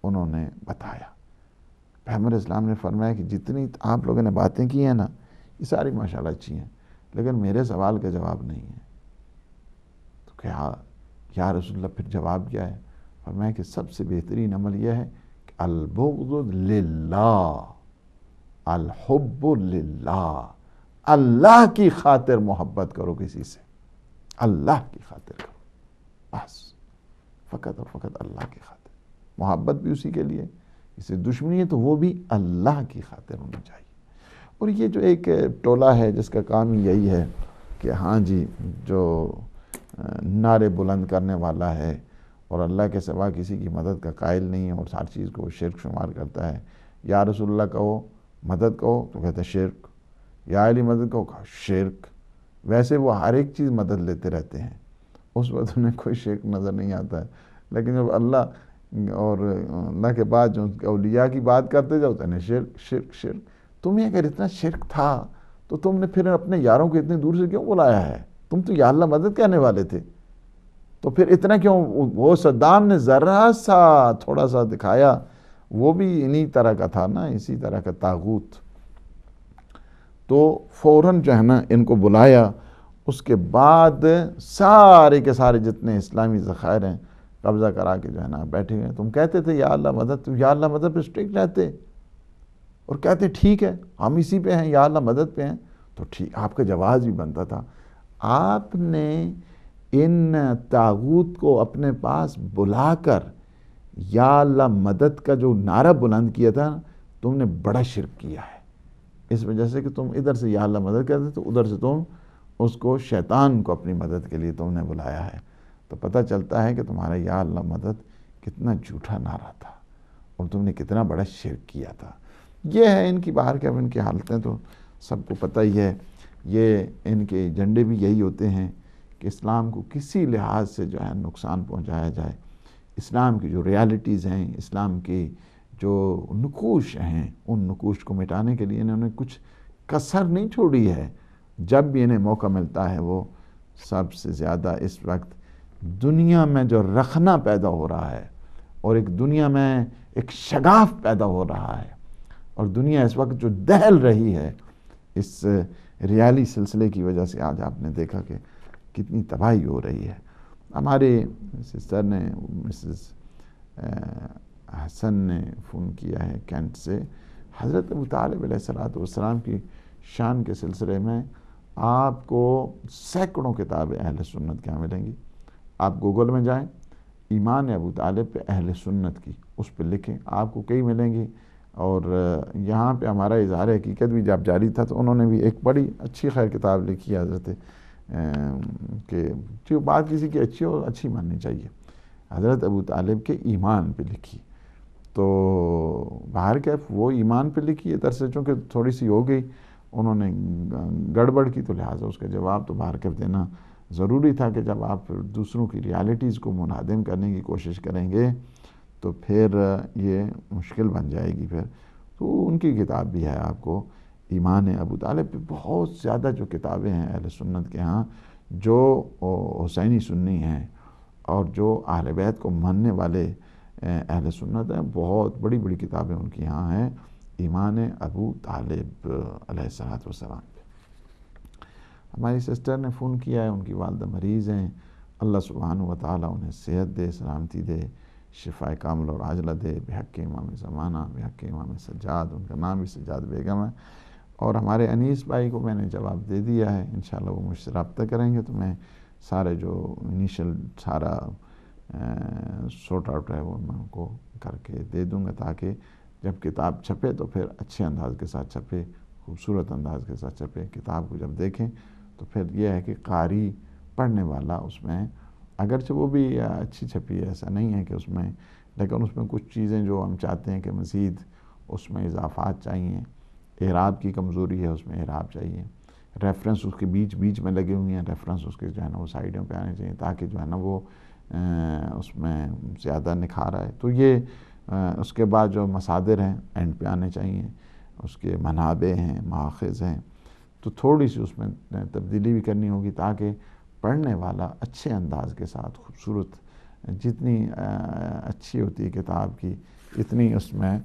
انہوں نے بتایا. پیغمبر اسلام نے فرمایا کہ جتنی آپ لوگوں نے باتیں کی ہیں نا یہ ساری ماشاءاللہ اچھی ہیں، لیکن میرے سوال کا جواب نہیں ہے. تو کہا یا رسول اللہ پھر جواب کیا ہے؟ فرمایا کہ سب سے بہترین عمل یہ ہے کہ البغض للہ، الحب للہ. اللہ کی خاطر محبت کرو کسی سے، اللہ کی خاطر کرو، بس فقط اور فقط اللہ کی خاطر. محبت بھی اسی کے لیے، اسے دشمنی ہے تو وہ بھی اللہ کی خاطر ہونی چاہیے. اور یہ جو ایک ٹولہ ہے جس کا کام یہی ہے کہ ہاں جی جو نعرے بلند کرنے والا ہے اور اللہ کے سوا کسی کی مدد کا قائل نہیں ہے اور ہر چیز کو شرک شمار کرتا ہے. یا رسول اللہ کہو، مدد کہو تو کہتا ہے شرک، یا علی مدد کہو شرک. ویسے وہ ہر ایک چیز مدد لیتے رہتے ہیں، اس وقت انہیں کوئی شرک نظر نہیں آتا ہے. لیکن جب اللہ اور اللہ کے بعد جو اولیاء کی بات کرتے جاؤ تو شرک شرک شرک. تمہیں اگر اتنا شرک تھا تو تم نے پھر اپنے یاروں کو اتنے دور سے کیوں بلایا ہے؟ تم تو یا اللہ مدد کہنے والے تھے، تو پھر اتنا کیوں؟ وہ صدام نے ذرا سا تھوڑا سا دکھایا، وہ بھی انہی طرح کا تھا نا، اسی طرح کا طاغوت. تو فوراً جو ہے نا ان کو بلایا. اس کے بعد سارے کے سارے جتنے اسلامی ذخائر ہیں قبضہ کرا کے جو ہے نا بیٹھے ہوئے. تم کہتے تھے یا اللہ مدد، تو یا اللہ مدد پہ اسٹرکٹ رہتے اور کہتے ٹھیک ہے ہم اسی پہ ہیں، یا اللہ مدد پہ ہیں، تو ٹھیک آپ کا جواز بھی بنتا تھا. آپ نے ان طاغوت کو اپنے پاس بلا کر یا اللہ مدد کا جو نعرہ بلند کیا تھا، تم نے بڑا شرک کیا ہے. اس وجہ سے کہ تم ادھر سے یا اللہ مدد کہتے تو ادھر سے تم اس کو شیطان کو اپنی مدد کے لیے تم نے بلایا ہے. تو پتہ چلتا ہے کہ تمہارا یا اللہ مدد کتنا جھوٹا نعرہ تھا اور تم نے کتنا بڑا شرک کیا تھا. یہ ہے ان کی باہر کے، اب ان کی حالتیں تو سب کو پتہ ہی ہے. یہ ان کے ایجنڈے بھی یہی ہوتے ہیں کہ اسلام کو کسی لحاظ سے جو ہے نقصان پہنچایا جائے. اسلام کی جو ریالٹیز ہیں، اسلام کی جو نقوش ہیں، ان نقوش کو مٹانے کے لیے انہوں نے کچھ کسر نہیں چھوڑی ہے. جب بھی انہیں موقع ملتا ہے وہ سب سے زیادہ اس وقت دنیا میں جو رخنہ پیدا ہو رہا ہے اور ایک دنیا میں ایک شگاف پیدا ہو رہا ہے، اور دنیا اس وقت جو دہل رہی ہے اس ریالی سلسلے کی وجہ سے، آج آپ نے دیکھا کہ کتنی تباہی ہو رہی ہے. ہمارے سسٹر نے، مسز حسن نے فون کیا ہے کینٹ سے. حضرت ابو طالب علیہ السلام کی شان کے سلسلے میں آپ کو سینکڑوں کتابیں اہل سنت کے یہاں ملیں گی. آپ گوگل میں جائیں، ایمان ابو طالب پہ اہل سنت کی، اس پہ لکھیں، آپ کو کئی ملیں گی. اور یہاں پہ ہمارا اظہار حقیقت بھی جب جاری تھا تو انہوں نے بھی ایک بڑی اچھی خیر کتاب لکھی ہے حضرت، کہ جو بات کسی کی اچھی ہو اچھی ماننی چاہیے، حضرت ابو طالب کے ایمان پہ لکھی. تو باہر کیف وہ ایمان پہ لکھی ہے، درسے چونکہ تھوڑی سی ہو گئی انہوں نے گڑبڑ کی، تو لہٰذا اس کا جواب تو باہر کیف دینا ضروری تھا کہ جب آپ دوسروں کی ریالٹیز کو منہدم کرنے کی کوشش کریں گے تو پھر یہ مشکل بن جائے گی. پھر تو ان کی کتاب بھی ہے آپ کو ایمان ابو طالب پہ. بہت زیادہ جو کتابیں ہیں اہل سنت کے ہاں جو حسینی سنی ہیں اور جو اہل بیت کو ماننے والے اہل سنت ہیں، بہت بڑی بڑی کتابیں ان کی یہاں ہیں ایمان ابو طالب علیہ السلام پہ. ہماری سسٹر نے فون کیا ہے، ان کی والدہ مریض ہیں، اللہ سبحانہ و تعالیٰ انہیں صحت دے، سلامتی دے، شفاء کامل اور عاجلہ دے، بحق امام زمانہ، بحق امام سجاد. ان کا نام بھی سجاد بیگم ہے. اور ہمارے انیس بھائی کو میں نے جواب دے دیا ہے، انشاءاللہ وہ مجھ سے رابطہ کریں گے تو میں سارے جو انیشل سارا سورٹ آؤٹ ہے وہ میں ان کو کر کے دے دوں گا، تاکہ جب کتاب چھپے تو پھر اچھے انداز کے ساتھ چھپے، خوبصورت انداز کے ساتھ چھپے. کتاب کو جب دیکھیں تو پھر یہ ہے کہ قاری پڑھنے والا اس میں، اگرچہ وہ بھی اچھی چھپی ہے، ایسا نہیں ہے کہ اس میں، لیکن اس میں کچھ چیزیں جو ہم چاہتے ہیں کہ مزید اس میں اضافات چاہیے. اعراب کی کمزوری ہے، اس میں اعراب چاہیے. ریفرنس اس کے بیچ میں لگے ہوئے ہیں، ریفرنس اس کے جو ہے نا وہ سائڈوں پہ آنے چاہیے تاکہ جو ہے نا وہ اس میں زیادہ نکھار آئے. تو یہ اس کے بعد جو مصادر ہیں اینڈ پہ آنے چاہیے، اس کے منابع ہیں، ماخذ ہیں، تو تھوڑی سی اس میں تبدیلی بھی کرنی ہوگی تاکہ پڑھنے والا اچھے انداز کے ساتھ خوبصورت، جتنی اچھی ہوتی ہے کتاب کی اتنی اس میں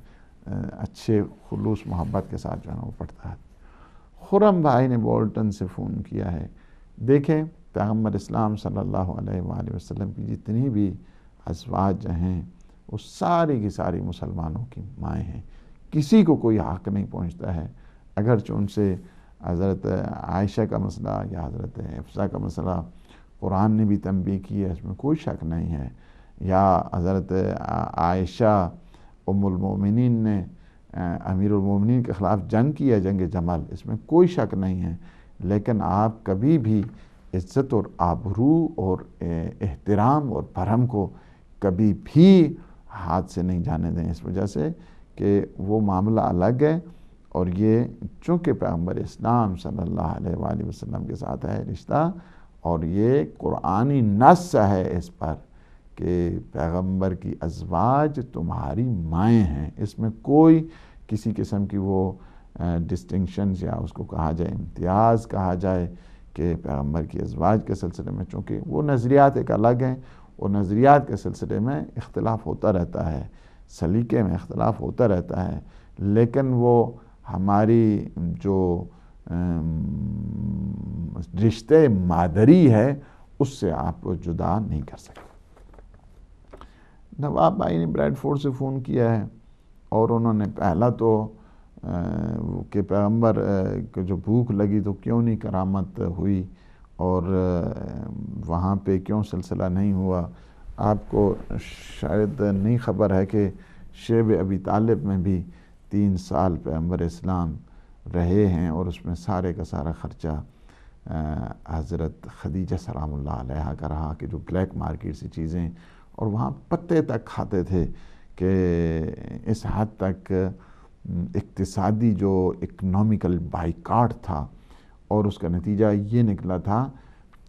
اچھے خلوص محبت کے ساتھ جو ہے نا وہ پڑھتا ہے. خرم بھائی نے بولٹن سے فون کیا ہے. دیکھیں پیغمبر اسلام صلی اللہ علیہ وآلہ وسلم کی جتنی بھی ازواج ہیں وہ ساری کی ساری مسلمانوں کی مائیں ہیں، کسی کو کوئی حق نہیں پہنچتا ہے. اگرچہ ان سے حضرت عائشہ کا مسئلہ یا حضرت حفصہ کا مسئلہ قرآن نے بھی تنبیہ کی ہے، اس میں کوئی شک نہیں ہے، یا حضرت عائشہ ام المومنین نے امیر المومنین کے خلاف جنگ کی ہے، جنگ جمل، اس میں کوئی شک نہیں ہے. لیکن آپ کبھی بھی عزت اور آبرو اور احترام اور بھرم کو کبھی بھی ہاتھ سے نہیں جانے دیں، اس وجہ سے کہ وہ معاملہ الگ ہے. اور یہ چونکہ پیغمبر اسلام صلی اللہ علیہ وآلہ وسلم کے ساتھ ہے رشتہ، اور یہ قرآنی نص ہے اس پر کہ پیغمبر کی ازواج تمہاری مائیں ہیں. اس میں کوئی کسی قسم کی وہ ڈسٹنکشنز یا اس کو کہا جائے امتیاز کہا جائے کہ پیغمبر کی ازواج کے سلسلے میں، چونکہ وہ نظریات ایک الگ ہیں، اور نظریات کے سلسلے میں اختلاف ہوتا رہتا ہے، سلیقے میں اختلاف ہوتا رہتا ہے، لیکن وہ ہماری جو رشتے مادری ہے اس سے آپ جدا نہیں کر سکتے. نواب بھائی نے بریڈ فورڈ سے فون کیا ہے، اور انہوں نے پہلا تو کہ پیغمبر کو جو بھوک لگی تو کیوں نہیں کرامت ہوئی، اور وہاں پہ کیوں سلسلہ نہیں ہوا. آپ کو شاید نہیں خبر ہے کہ شیب ابی طالب میں بھی 3 سال پیغمبر اسلام رہے ہیں، اور اس میں سارے کا سارا خرچہ حضرت خدیجہ سلام اللہ علیہا کا رہا، کہ جو بلیک مارکیٹ سے چیزیں، اور وہاں پتے تک کھاتے تھے، کہ اس حد تک اقتصادی جو اکنامیکل بائیکاٹ تھا، اور اس کا نتیجہ یہ نکلا تھا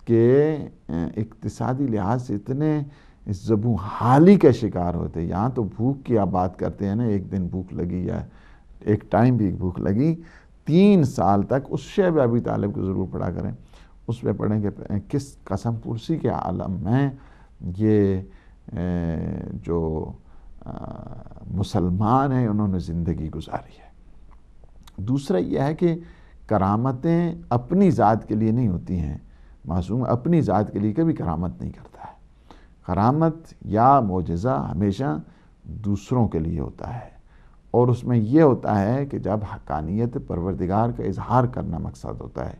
کہ اقتصادی لحاظ سے اتنے زبوں حالی کا شکار ہوتے. یہاں تو بھوک کی آپ بات کرتے ہیں نا، ایک دن بھوک لگی یا ایک ٹائم بھی بھوک لگی، 3 سال تک اس شیب ابی طالب کو ضرور پڑھا کریں. اس پہ پڑھیں کہ کس قسم پرسی کے عالم میں یہ جو مسلمان ہیں انہوں نے زندگی گزاری ہے. دوسرا یہ ہے کہ کرامتیں اپنی ذات کے لیے نہیں ہوتی ہیں. معصوم اپنی ذات کے لیے کبھی کرامت نہیں کرتا ہے. کرامت یا معجزہ ہمیشہ دوسروں کے لیے ہوتا ہے، اور اس میں یہ ہوتا ہے کہ جب حقانیت پروردگار کا اظہار کرنا مقصد ہوتا ہے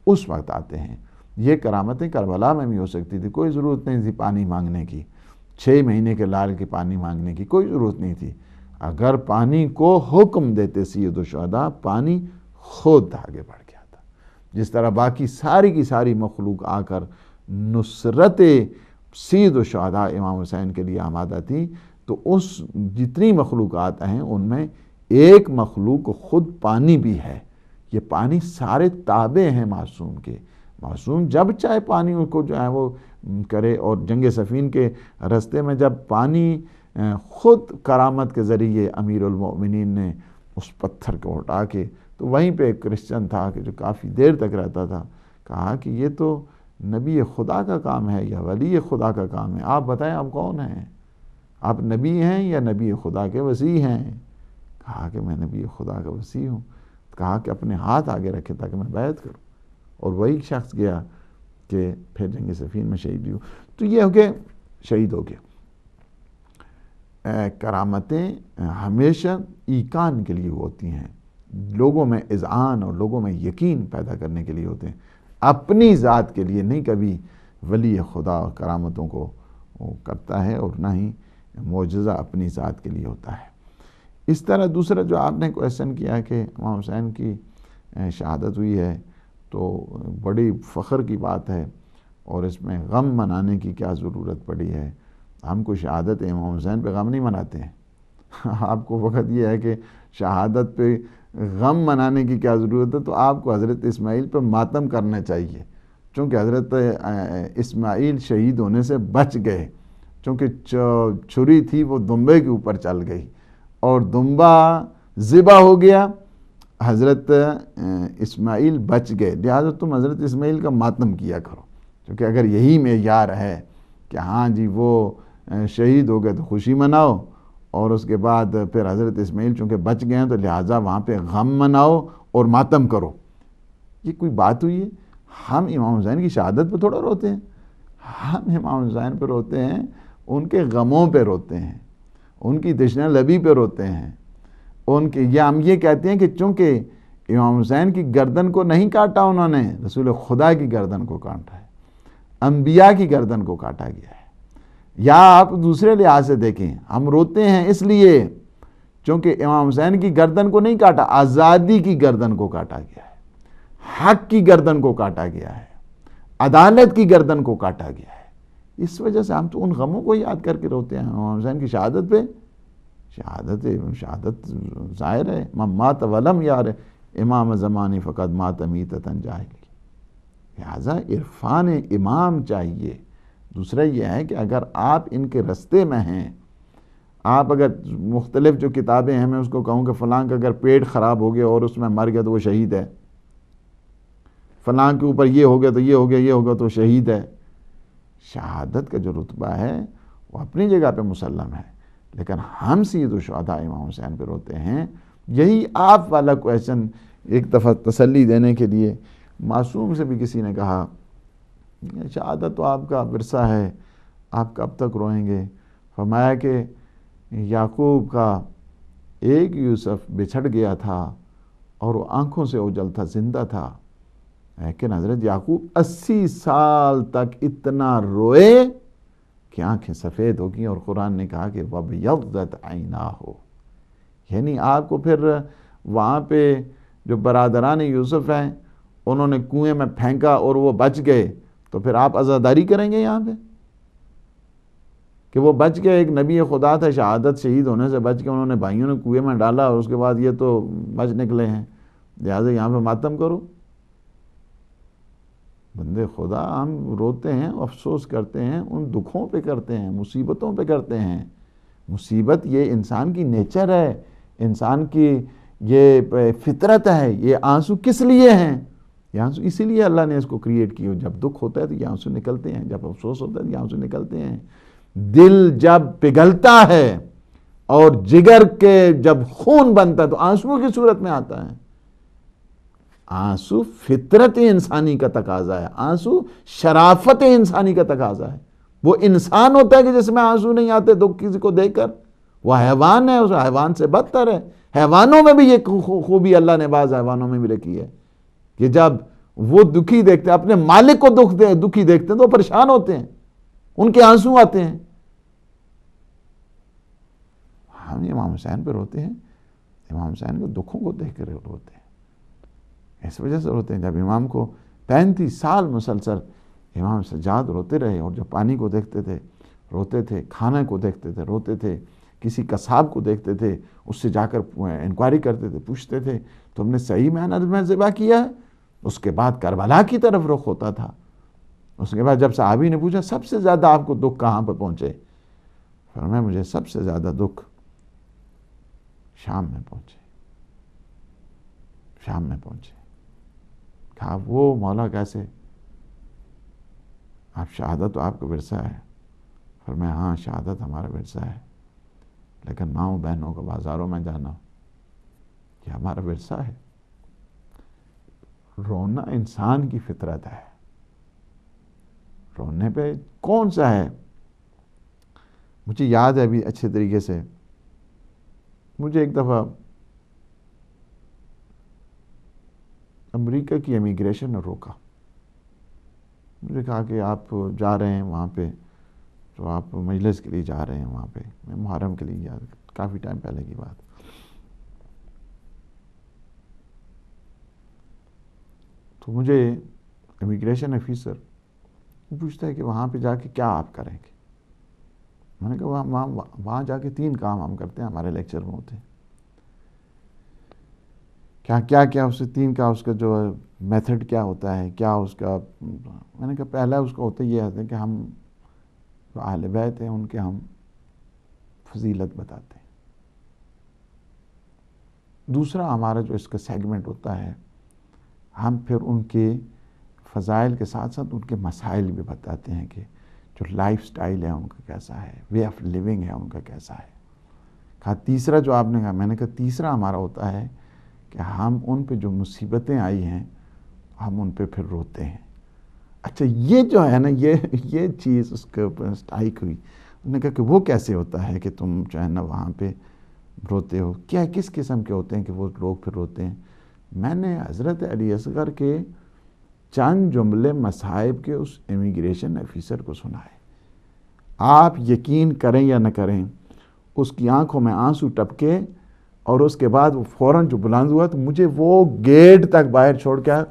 اس وقت آتے ہیں. یہ کرامتیں کربلا میں بھی ہو سکتی تھی، کوئی ضرورت نہیں تھی پانی مانگنے کی، 6 مہینے کے لال کے پانی مانگنے کی کوئی ضرورت نہیں تھی. اگر پانی کو حکم دیتے سید الشہداء، پانی خود آگے بڑھ گیا تھا. جس طرح باقی ساری کی ساری مخلوق آ کر نصرت سید الشہداء امام حسین کے لیے آمادہ تھی، تو اس جتنی مخلوقات ہیں ان میں ایک مخلوق خود پانی بھی ہے. یہ پانی سارے تابع ہیں معصوم کے. معصوم جب چاہے پانی ان کو جو ہے وہ کرے. اور جنگ صفین کے رستے میں جب پانی خود کرامت کے ذریعے امیر المؤمنین نے اس پتھر کو ہٹا کے، تو وہیں پہ ایک کرسچن تھا کہ جو کافی دیر تک رہتا تھا، کہا کہ یہ تو نبی خدا کا کام ہے یا ولی خدا کا کام ہے، آپ بتائیں آپ کون ہیں؟ آپ نبی ہیں یا نبی خدا کے وصی ہیں؟ کہا کہ میں نبی خدا کا وصی ہوں. کہا کہ اپنے ہاتھ آگے رکھے تاکہ میں بیعت کروں. اور وہی شخص گیا کہ پھر جنگ صفین میں شہید بھی ہو. تو یہ ہو کہ شہید ہو گیا. کرامتیں ہمیشہ ایقان کے لیے ہوتی ہیں، لوگوں میں اذعان اور لوگوں میں یقین پیدا کرنے کے لیے ہوتے ہیں، اپنی ذات کے لیے نہیں. کبھی ولی خدا کرامتوں کو کرتا ہے، اور نہ ہی معجزہ اپنی ذات کے لیے ہوتا ہے. اس طرح دوسرا جو آپ نے کویسچن کیا کہ امام حسین کی شہادت ہوئی ہے، تو بڑی فخر کی بات ہے، اور اس میں غم منانے کی کیا ضرورت پڑی ہے. ہم کو شہادت امام حسین پہ غم نہیں مناتے ہیں. آپ کو وقت یہ ہے کہ شہادت پہ غم منانے کی کیا ضرورت ہے، تو آپ کو حضرت اسماعیل پہ ماتم کرنا چاہیے، چونکہ حضرت اسماعیل شہید ہونے سے بچ گئے. چونکہ چھری تھی وہ دمبے کے اوپر چل گئی، اور دمبا ذبح ہو گیا، حضرت اسماعیل بچ گئے. لہٰذا تم حضرت اسماعیل کا ماتم کیا کرو، کیونکہ اگر یہی معیار ہے کہ ہاں جی وہ شہید ہو گئے تو خوشی مناؤ، اور اس کے بعد پھر حضرت اسماعیل چونکہ بچ گئے ہیں تو لہٰذا وہاں پہ غم مناؤ اور ماتم کرو، یہ کوئی بات ہوئی ہے؟ ہم امام حسین کی شہادت پہ تھوڑا روتے ہیں. ہم امام حسین پہ روتے ہیں، ان کے غموں پہ روتے ہیں، ان کی تشنہ لبی پہ روتے ہیں. ان کے ہم یہ کہتے ہیں کہ چونکہ امام حسین کی گردن کو نہیں کاٹا انہوں نے، رسول خدا کی گردن کو کاٹا ہے، انبیاء کی گردن کو کاٹا گیا ہے. یا آپ دوسرے لحاظ سے دیکھیں، ہم روتے ہیں اس لیے چونکہ امام حسین کی گردن کو نہیں کاٹا، آزادی کی گردن کو کاٹا گیا ہے، حق کی گردن کو کاٹا گیا ہے، عدالت کی گردن کو کاٹا گیا ہے. اس وجہ سے ہم تو ان غموں کو یاد کر کے روتے ہیں. امام حسین کی شہادت پہ شہادت ظاہر ہے، من مات ولم یار امام زمانی فقط مات میتۃ جاہلی. لہٰذا عرفان امام چاہیے، دوسرا یہ ہے کہ اگر آپ ان کے رستے میں ہیں، آپ اگر مختلف جو کتابیں ہیں، میں اس کو کہوں کہ فلاں کا اگر پیٹ خراب ہو گیا اور اس میں مر گیا تو وہ شہید ہے، فلاں کے اوپر یہ ہو گیا تو یہ ہو گیا، یہ ہو گیا تو شہید ہے. شہادت کا جو رتبہ ہے وہ اپنی جگہ پہ مسلم ہے، لیکن ہم سید الشہداء امام حسین پہ روتے ہیں. یہی آپ والا کویشچن ایک دفعہ تسلی دینے کے لیے معصوم سے بھی کسی نے کہا، شہادت تو آپ کا ورثہ ہے، آپ کب تک روئیں گے؟ فرمایا کہ یعقوب کا ایک یوسف بچھڑ گیا تھا اور وہ آنکھوں سے اوجھل تھا، زندہ تھا، لیکن حضرت یعقوب 80 سال تک اتنا روئے کہ آنکھیں سفید ہو گئیں، اور قرآن نے کہا کہ وَبْيَضَّتْ عَيْنَاهُ. یعنی آپ کو پھر وہاں پہ جو برادران یوسف ہیں انہوں نے کنویں میں پھینکا اور وہ بچ گئے، تو پھر آپ عزاداری کریں گے یہاں پہ کہ وہ بچ گئے؟ ایک نبی خدا تھا، شہادت شہید ہونے سے بچ کے انہوں نے بھائیوں نے کنویں میں ڈالا اور اس کے بعد یہ تو بچ نکلے ہیں، لہٰذا یہاں پہ ماتم کرو. بندے خدا ہم روتے ہیں، افسوس کرتے ہیں، ان دکھوں پہ کرتے ہیں، مصیبتوں پہ کرتے ہیں. مصیبت یہ انسان کی نیچر ہے، انسان کی یہ فطرت ہے. یہ آنسو کس لیے ہیں؟ یہ آنسو اسی لیے اللہ نے اس کو کریٹ کی. جب دکھ ہوتا ہے تو یہ آنسو نکلتے ہیں، جب افسوس ہوتا ہے تو یہ آنسو نکلتے ہیں. دل جب پگھلتا ہے اور جگر کے جب خون بنتا ہے تو آنسو کی صورت میں آتا ہے. آنسو فطرت انسانی کا تقاضا ہے، آنسو شرافت انسانی کا تقاضا ہے. وہ انسان ہوتا ہے کہ جس میں آنسو نہیں آتے دکھ کسی کو دیکھ کر، وہ حیوان ہے، اس حیوان سے بدتر ہے. حیوانوں میں بھی یہ خوبی اللہ نے بعض حیوانوں میں بھی رکھی ہے کہ جب وہ دکھی دیکھتے ہیں، اپنے مالک کو دکھی دیکھتے ہیں تو وہ پریشان ہوتے ہیں، ان کے آنسو آتے ہیں. ہم امام حسین پہ روتے ہیں، امام حسین کے دکھوں کو دیکھ کر روتے ہیں. اس وجہ سے روتے ہیں. جب امام کو 35 سال مسلسل امام سجاد روتے رہے، اور جب پانی کو دیکھتے تھے روتے تھے، کھانے کو دیکھتے تھے روتے تھے، کسی قصاب کو دیکھتے تھے اس سے جا کر انکوائری کرتے تھے، پوچھتے تھے تم نے صحیح محنت میں ذبح کیا ہے؟ اس کے بعد کربلا کی طرف رخ ہوتا تھا. اس کے بعد جب صحابی نے پوچھا سب سے زیادہ آپ کو دکھ کہاں پہ پہنچے؟ فرمایا مجھے سب سے زیادہ دکھ شام میں پہنچے، شام میں پہنچے. کہا وہ مولا کیسے؟ آپ شہادت تو آپ کا ورثہ ہے. فرمایا ہاں شہادت ہمارا ورثہ ہے، لیکن ماؤں بہنوں کو بازاروں میں جانا یہ ہمارا ورثہ ہے. رونا انسان کی فطرت ہے. رونے پہ کون سا ہے؟ مجھے یاد ہے ابھی اچھے طریقے سے، مجھے ایک دفعہ امریکہ کی امیگریشن نے روکا. مجھے کہا کہ آپ جا رہے ہیں وہاں پہ، تو آپ مجلس کے لیے جا رہے ہیں وہاں پہ. میں محرم کے لیے گیا، کافی ٹائم پہلے کی بات. تو مجھے امیگریشن آفیسر پوچھتا ہے کہ وہاں پہ جا کے کیا آپ کریں گے. میں نے کہا وہاں جا کے 3 کام ہم کرتے ہیں، ہمارے لیکچر میں ہوتے ہیں. کیا اس سے 3 کا اس کا جو میتھڈ کیا ہوتا ہے، کیا اس کا. میں نے کہا پہلا اس کا ہوتا یہ ہے کہ ہم جو اہل بیت ہیں ان کے ہم فضیلت بتاتے ہیں. دوسرا ہمارا جو اس کا سیگمنٹ ہوتا ہے، ہم پھر ان کے فضائل کے ساتھ ساتھ ان کے مسائل بھی بتاتے ہیں کہ جو لائف سٹائل ہے ان کا کیسا ہے، وے آف لیونگ ہے ان کا کیسا ہے. کہا تیسرا جو آپ نے کہا، میں نے کہا تیسرا ہمارا ہوتا ہے کہ ہم ان پہ جو مصیبتیں آئی ہیں ہم ان پہ پھر روتے ہیں. اچھا یہ جو ہے نا یہ چیز اس کے اوپر اسٹائک ہوئی. انہوں نے کہا کہ وہ کیسے ہوتا ہے کہ تم جو ہے نا وہاں پہ روتے ہو، کیا کس قسم کے ہوتے ہیں کہ وہ لوگ پھر روتے ہیں. میں نے حضرت علی اصغر کے چند جملے مصائب کے اس امیگریشن آفیسر کو سنائے. آپ یقین کریں یا نہ کریں، اس کی آنکھوں میں آنسو ٹپکے اور اس کے بعد وہ فوراً جو بلند ہوا تو مجھے وہ گیٹ تک باہر چھوڑ کے آیا،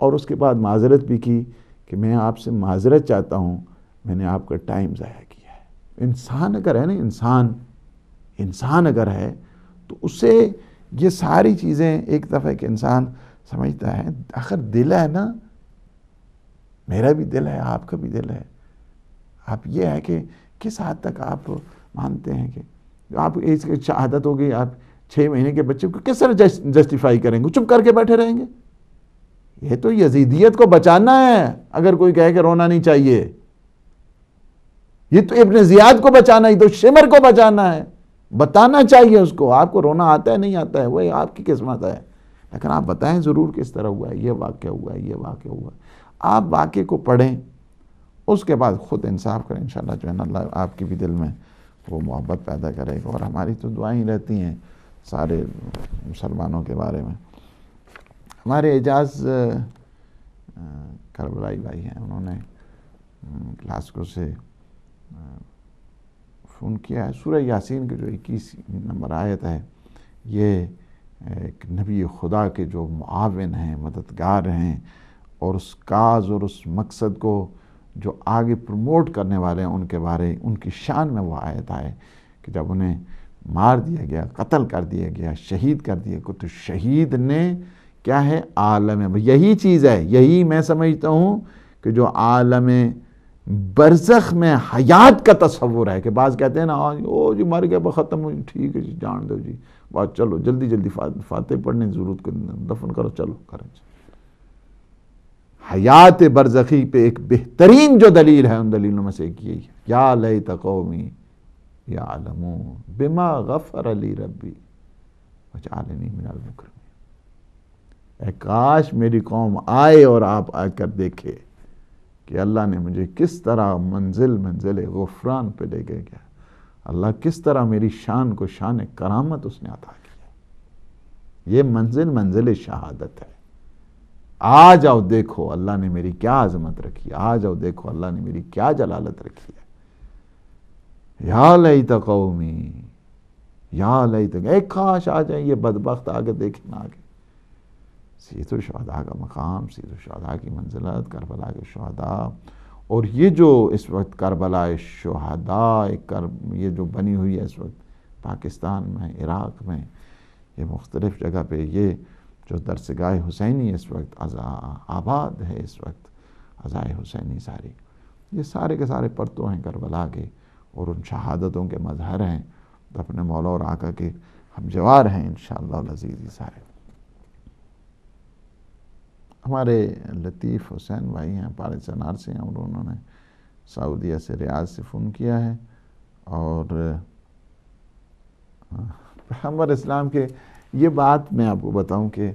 اور اس کے بعد معذرت بھی کی کہ میں آپ سے معذرت چاہتا ہوں، میں نے آپ کا ٹائم ضائع کیا ہے. انسان اگر ہے نا، انسان اگر ہے تو اسے یہ ساری چیزیں ایک دفعہ کہ انسان سمجھتا ہے آخر دل ہے نا، میرا بھی دل ہے، آپ کا بھی دل ہے. آپ یہ ہے کہ کس حد تک آپ مانتے ہیں کہ آپ اس کی شہادت ہوگی، آپ 6 مہینے کے بچے کو کس طرح جسٹیفائی کریں گے؟ چپ کر کے بیٹھے رہیں گے؟ یہ تو یزیدیت کو بچانا ہے اگر کوئی کہے کہ رونا نہیں چاہیے، یہ تو ابن زیاد کو بچانا، یہ تو شمر کو بچانا ہے، بتانا چاہیے اس کو آپ کو رونا آتا ہے نہیں آتا ہے وہ آپ کی قسمت ہے، لیکن آپ بتائیں ضرور کس طرح ہوا ہے، یہ واقعہ ہوا ہے، یہ واقعہ ہوا ہے۔ آپ واقعے کو پڑھیں، اس کے بعد خود انصاف کریں، انشاءاللہ جو ہے نا اللہ آپ کی بھی دل میں وہ محبت پیدا کرے گا۔ اور ہماری تو دعائیں رہتی ہیں سارے مسلمانوں کے بارے میں۔ ہمارے اعجاز کربلائی بھائی ہیں، انہوں نے گلاسگو سے فون کیا ہے۔ سورہ یاسین کی جو 21 نمبر آیت ہے، یہ ایک نبی خدا کے جو معاون ہیں، مددگار ہیں، اور اس کاز اور اس مقصد کو جو آگے پروموٹ کرنے والے ہیں ان کے بارے، ان کی شان میں وہ آیت آئے کہ جب انہیں مار دیا گیا، قتل کر دیا گیا، شہید کر دیا گیا، تو شہید نے کیا ہے؟ عالم، یہی چیز ہے، یہی میں سمجھتا ہوں کہ جو عالم برزخ میں حیات کا تصور ہے، کہ بعض کہتے ہیں نا او جی مر گیا ختم ہو، ٹھیک ہے جی جان دو جی، بات چلو جلدی جلدی فاتح پڑھنے کی ضرورت کو دفن کرو، چلو کریں۔ حیات برزخی پہ ایک بہترین جو دلیل ہے ان دلیلوں میں سے ایک یہی ہے، یا لیت قومی یعلمون بما غفر لی ربی وجعلنی من المکرمین۔ اے کاش میری قوم آئے اور آپ آ کر دیکھے کہ اللہ نے مجھے کس طرح منزل غفران پہ لے کے گیا، اللہ کس طرح میری شان کو شان کرامت اس نے عطا کیا۔ یہ منزل شہادت ہے۔ آ جاؤ دیکھو اللہ نے میری کیا عظمت رکھی ہے، آ جاؤ دیکھو اللہ نے میری کیا جلالت رکھی ہے۔ یا لیت قومی، یا لیت، اے کاش آ جائیں یہ بدبخت آگے دیکھیں نہ آگے۔ سید الشہداء کا مقام، سید الشہداء کی منزلت، کربلا کے شہداء، اور یہ جو اس وقت کربلا شہداء یہ جو بنی ہوئی ہے اس وقت پاکستان میں، عراق میں، یہ مختلف جگہ پہ یہ جو درسگاہ حسینی اس وقت آباد ہے، اس وقت عزائے حسینی ساری، یہ سارے کے سارے پرتوں ہیں کربلا کے، اور ان شہادتوں کے مظہر ہیں، اپنے مولا اور آقا کے ہم جوار ہیں انشاءاللہ العزیز۔ یہ سارے ہمارے لطیف حسین بھائی ہیں، پاکستان سے ہیں، اور انہوں نے سعودیہ سے ریاض سے فون کیا ہے، اور پیغمبر اسلام کے یہ بات میں آپ کو بتاؤں کہ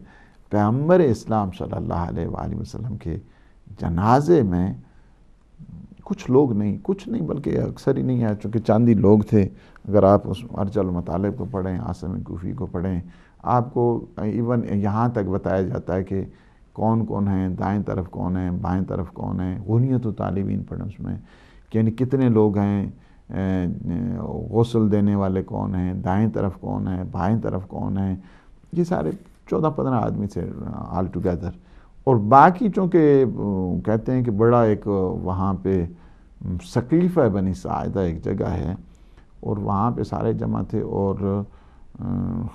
پیغمبر اسلام صلی اللہ علیہ وآلہ وسلم کے جنازے میں کچھ لوگ نہیں، کچھ نہیں بلکہ اکثر ہی نہیں ہے، چونکہ چاندی لوگ تھے۔ اگر آپ اس ارج المطالب کو پڑھیں، عاصم کوفی کو پڑھیں، آپ کو ایون یہاں تک بتایا جاتا ہے کہ کون کون ہیں، دائیں طرف کون ہیں، بائیں طرف کون ہیں، غنیت و طالبین پڑھیں اس میں، یعنی کتنے لوگ ہیں، غسل دینے والے کون ہیں، دائیں طرف کون ہیں، بائیں طرف کون ہیں، یہ سارے 14-15 آدمی سے آل ٹوگیدر۔ اور باقی چونکہ کہتے ہیں کہ بڑا ایک وہاں پہ سقیفہ بنی ساعدہ ایک جگہ ہے، اور وہاں پہ سارے جمع تھے، اور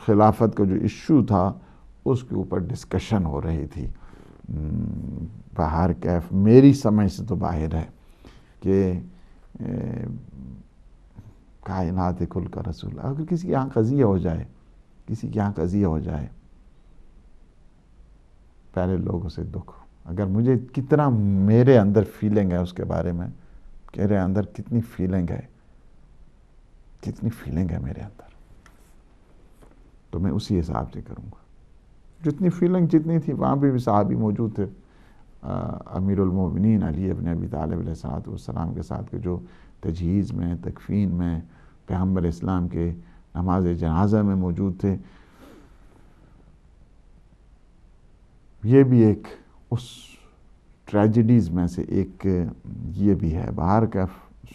خلافت کا جو ایشو تھا اس کے اوپر ڈسکشن ہو رہی تھی۔ باہر کیف میری سمجھ سے تو باہر ہے کہ کائنات کل کا رسول، اگر کسی کے یہاں قضیہ ہو جائے، کسی کے یہاں قضیہ ہو جائے، پہلے لوگوں سے دکھ، اگر مجھے کتنا میرے اندر فیلنگ ہے اس کے بارے میں، میرے اندر کتنی فیلنگ ہے، کتنی فیلنگ ہے میرے اندر، تو میں اسی حساب سے کروں گا۔ جتنی فیلنگ جتنی تھی، وہاں بھی صحابی موجود تھے، امیر المومنین علی ابن ابی طالب علیہ السلام کے ساتھ کے جو تجہیز میں، تکفین میں، پیغمبر اسلام کے نماز جنازہ میں موجود تھے۔ یہ بھی ایک اس ٹریجڈیز میں سے ایک یہ بھی ہے، باہر کا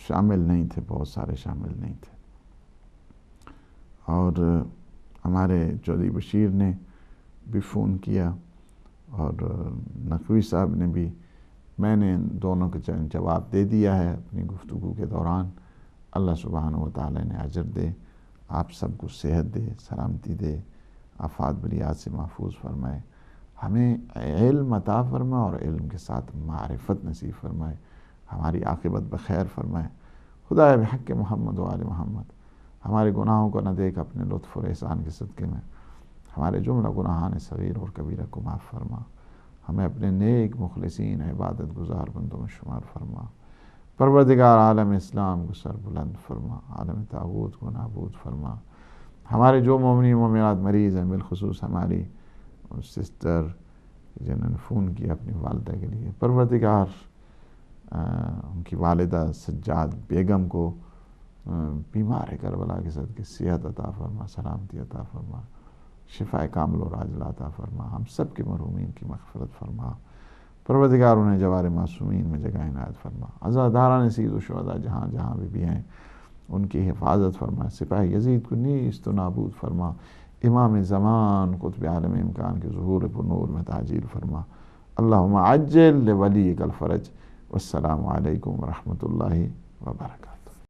شامل نہیں تھے، بہت سارے شامل نہیں تھے۔ اور ہمارے چودھری بشیر نے بھی فون کیا، اور نقوی صاحب نے بھی، میں نے دونوں کے جواب دے دیا ہے اپنی گفتگو کے دوران۔ اللہ سبحانہ و تعالی نے اجر دے، آپ سب کو صحت دے، سلامتی دے، آفات بلیات سے محفوظ فرمائے، ہمیں علم عطا فرمائے، اور علم کے ساتھ معرفت نصیب فرمائے، ہماری عاقبت بخیر فرمائے. خدایا بحق محمد و آل محمد ہمارے گناہوں کو نہ دیکھ اپنے لطف اور احسان کے صدقے میں ہمارے جملہ گناہان صغیر اور کبیرہ کو معاف فرما. ہمیں اپنے نیک مخلصین عبادت گزار بندوں میں شمار فرما. پروردگار عالم اسلام کو سر بلند فرما، عالم طاغوت کو نابود فرما. ہمارے جو مومنین مومنات مریض ہیں، بالخصوص ہماری سسٹر جنہوں نے فون کیا اپنی والدہ کے لیے، پروردگار ان کی والدہ سجاد بیگم کو بیمار کربلا کے صدقے صحت عطا فرما، سلامتی عطا فرما، شفاء کامل و عاجلہ عطا فرما. ہم سب کے مرحومین کی مغفرت فرما. پروردگار انہیں جوار معصومین میں جگہ عنایت فرما. عزاداران سید و شہداء جہاں جہاں بھی ہیں ان کی حفاظت فرما. سپاہی یزید کو نیست و نابود فرما. امام زمان قطب عالم امکان کے ظہور پر نور میں تعجیل فرما. اللہم عجل لولیک الفرج. والسلام علیکم ورحمۃ اللہ وبرکاتہ.